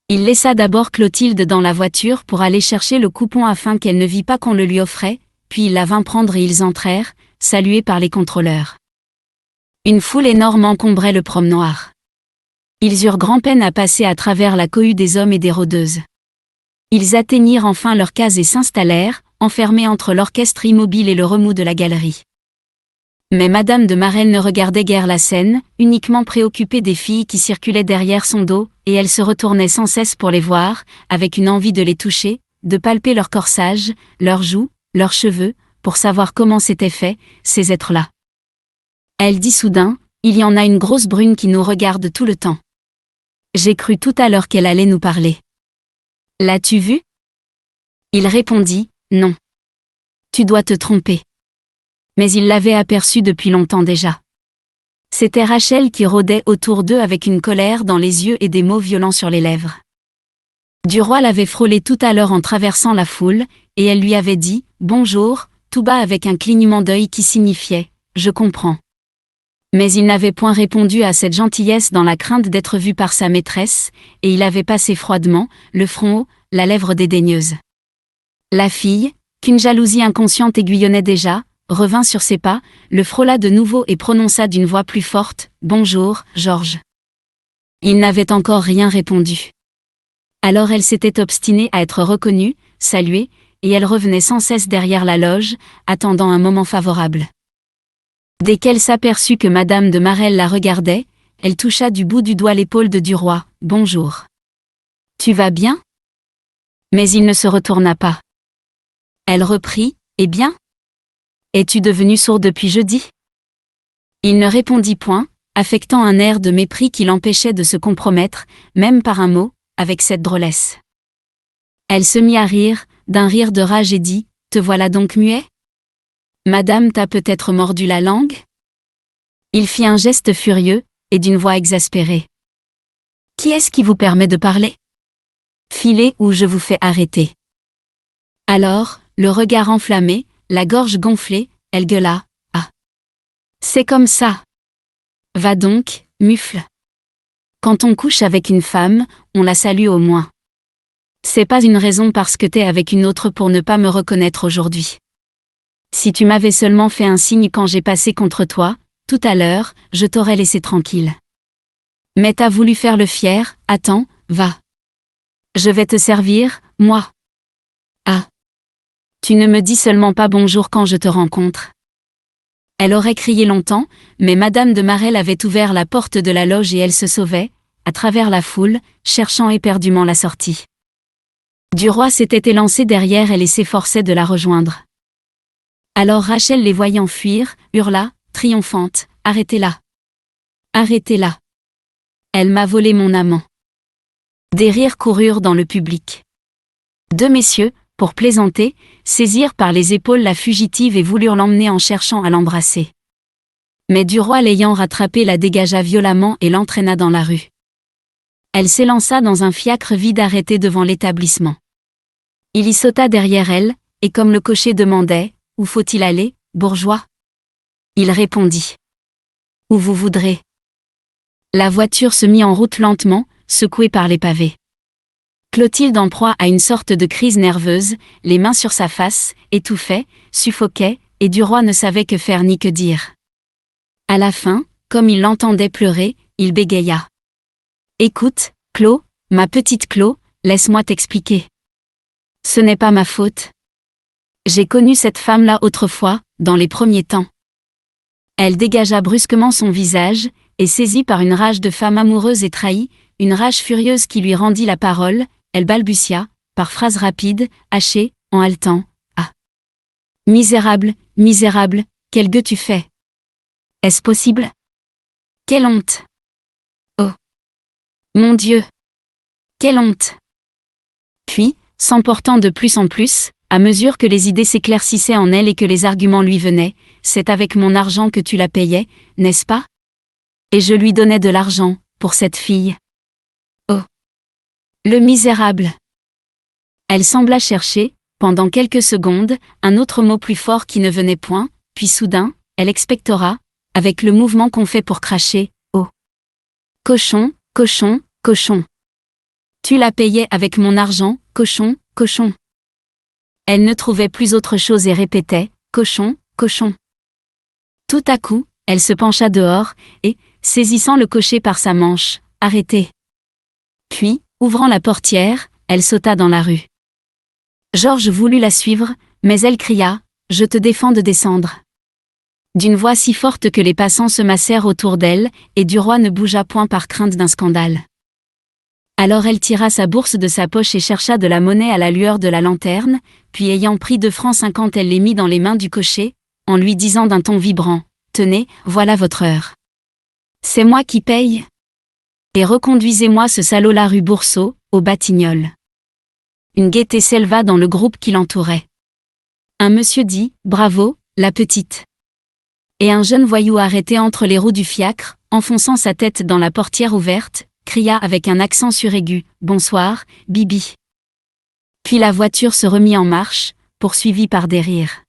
Il laissa d'abord Clotilde dans la voiture pour aller chercher le coupon afin qu'elle ne vît pas qu'on le lui offrait, puis il la vint prendre et ils entrèrent, salués par les contrôleurs. Une foule énorme encombrait le promenoir. Ils eurent grand-peine à passer à travers la cohue des hommes et des rôdeuses. Ils atteignirent enfin leur case et s'installèrent, enfermés entre l'orchestre immobile et le remous de la galerie. Mais Madame de Marelle ne regardait guère la scène, uniquement préoccupée des filles qui circulaient derrière son dos, et elle se retournait sans cesse pour les voir, avec une envie de les toucher, de palper leur corsage, leurs joues, leurs cheveux, pour savoir comment s'étaient faits, ces êtres-là. Elle dit soudain, il y en a une grosse brune qui nous regarde tout le temps. J'ai cru tout à l'heure qu'elle allait nous parler. L'as-tu vue? Il répondit, non. Tu dois te tromper. Mais il l'avait aperçue depuis longtemps déjà. C'était Rachel qui rôdait autour d'eux avec une colère dans les yeux et des mots violents sur les lèvres. Duroy l'avait frôlée tout à l'heure en traversant la foule, et elle lui avait dit « Bonjour », tout bas avec un clignement d'œil qui signifiait « Je comprends ». Mais il n'avait point répondu à cette gentillesse dans la crainte d'être vu par sa maîtresse, et il avait passé froidement, le front haut, la lèvre dédaigneuse. La fille, qu'une jalousie inconsciente aiguillonnait déjà, revint sur ses pas, le frôla de nouveau et prononça d'une voix plus forte « Bonjour, Georges ». Il n'avait encore rien répondu. Alors elle s'était obstinée à être reconnue, saluée, et elle revenait sans cesse derrière la loge, attendant un moment favorable. Dès qu'elle s'aperçut que Madame de Marelle la regardait, elle toucha du bout du doigt l'épaule de Duroy. « Bonjour. Tu vas bien ?» Mais il ne se retourna pas. Elle reprit « Eh bien ? Es-tu devenu sourd depuis jeudi ?» Il ne répondit point, affectant un air de mépris qui l'empêchait de se compromettre, même par un mot, avec cette drôlesse. Elle se mit à rire, d'un rire de rage et dit « Te voilà donc muet ? Madame t'a peut-être mordu la langue ?» Il fit un geste furieux, et d'une voix exaspérée. « Qui est-ce qui vous permet de parler ? Filez ou je vous fais arrêter. » Alors, le regard enflammé, la gorge gonflée, elle gueula « Ah ! C'est comme ça ! Va donc, mufle. Quand on couche avec une femme, on la salue au moins. C'est pas une raison parce que t'es avec une autre pour ne pas me reconnaître aujourd'hui. Si tu m'avais seulement fait un signe quand j'ai passé contre toi, tout à l'heure, je t'aurais laissé tranquille. Mais t'as voulu faire le fier, attends, va. Je vais te servir, moi. Ah. Tu ne me dis seulement pas bonjour quand je te rencontre. » Elle aurait crié longtemps, mais Madame de Marelle avait ouvert la porte de la loge et elle se sauvait, à travers la foule, cherchant éperdument la sortie. Duroy s'était élancé derrière elle et s'efforçait de la rejoindre. Alors Rachel les voyant fuir, hurla, triomphante, « Arrêtez-la! Arrêtez-la! Elle m'a volé mon amant. » Des rires coururent dans le public. Deux messieurs, pour plaisanter, saisirent par les épaules la fugitive et voulurent l'emmener en cherchant à l'embrasser. Mais Duroy l'ayant rattrapée la dégagea violemment et l'entraîna dans la rue. Elle s'élança dans un fiacre vide arrêté devant l'établissement. Il y sauta derrière elle, et comme le cocher demandait « Où faut-il aller, bourgeois ?» il répondit « Où vous voudrez. » La voiture se mit en route lentement, secouée par les pavés. Clotilde en proie à une sorte de crise nerveuse, les mains sur sa face, étouffait, suffoquait, et Duroy ne savait que faire ni que dire. À la fin, comme il l'entendait pleurer, il bégaya. « Écoute, Clo, ma petite Clo, laisse-moi t'expliquer. Ce n'est pas ma faute. J'ai connu cette femme-là autrefois, dans les premiers temps. » Elle dégagea brusquement son visage, et saisie par une rage de femme amoureuse et trahie, une rage furieuse qui lui rendit la parole, elle balbutia, par phrases rapides, hachées, en haletant. « Ah ! Misérable, misérable, quel gueux tu fais ! Est-ce possible ? Quelle honte ! Oh ! Mon Dieu ! Quelle honte !» Puis, s'emportant de plus en plus, à mesure que les idées s'éclaircissaient en elle et que les arguments lui venaient, « C'est avec mon argent que tu la payais, n'est-ce pas ? Et je lui donnais de l'argent, pour cette fille. Oh ! Le misérable !» Elle sembla chercher, pendant quelques secondes, un autre mot plus fort qui ne venait point, puis soudain, elle expectora, avec le mouvement qu'on fait pour cracher, « Oh ! Cochon, cochon, cochon ! Tu la payais avec mon argent, cochon, cochon !» Elle ne trouvait plus autre chose et répétait, « Cochon, cochon !» Tout à coup, elle se pencha dehors, et, saisissant le cocher par sa manche, « Arrêtez !» Puis, ouvrant la portière, elle sauta dans la rue. Georges voulut la suivre, mais elle cria « Je te défends de descendre. » d'une voix si forte que les passants se massèrent autour d'elle, et Duroy ne bougea point par crainte d'un scandale. Alors elle tira sa bourse de sa poche et chercha de la monnaie à la lueur de la lanterne, puis ayant pris 2 francs 50, elle les mit dans les mains du cocher, en lui disant d'un ton vibrant, « Tenez, voilà votre heure. C'est moi qui paye. Et reconduisez-moi ce salaud-là rue Boursault, au Batignolles. » Une gaieté s'éleva dans le groupe qui l'entourait. Un monsieur dit, « Bravo, la petite. » Et un jeune voyou arrêté entre les roues du fiacre, enfonçant sa tête dans la portière ouverte, cria avec un accent suraigu, « Bonsoir, Bibi. » Puis la voiture se remit en marche, poursuivie par des rires.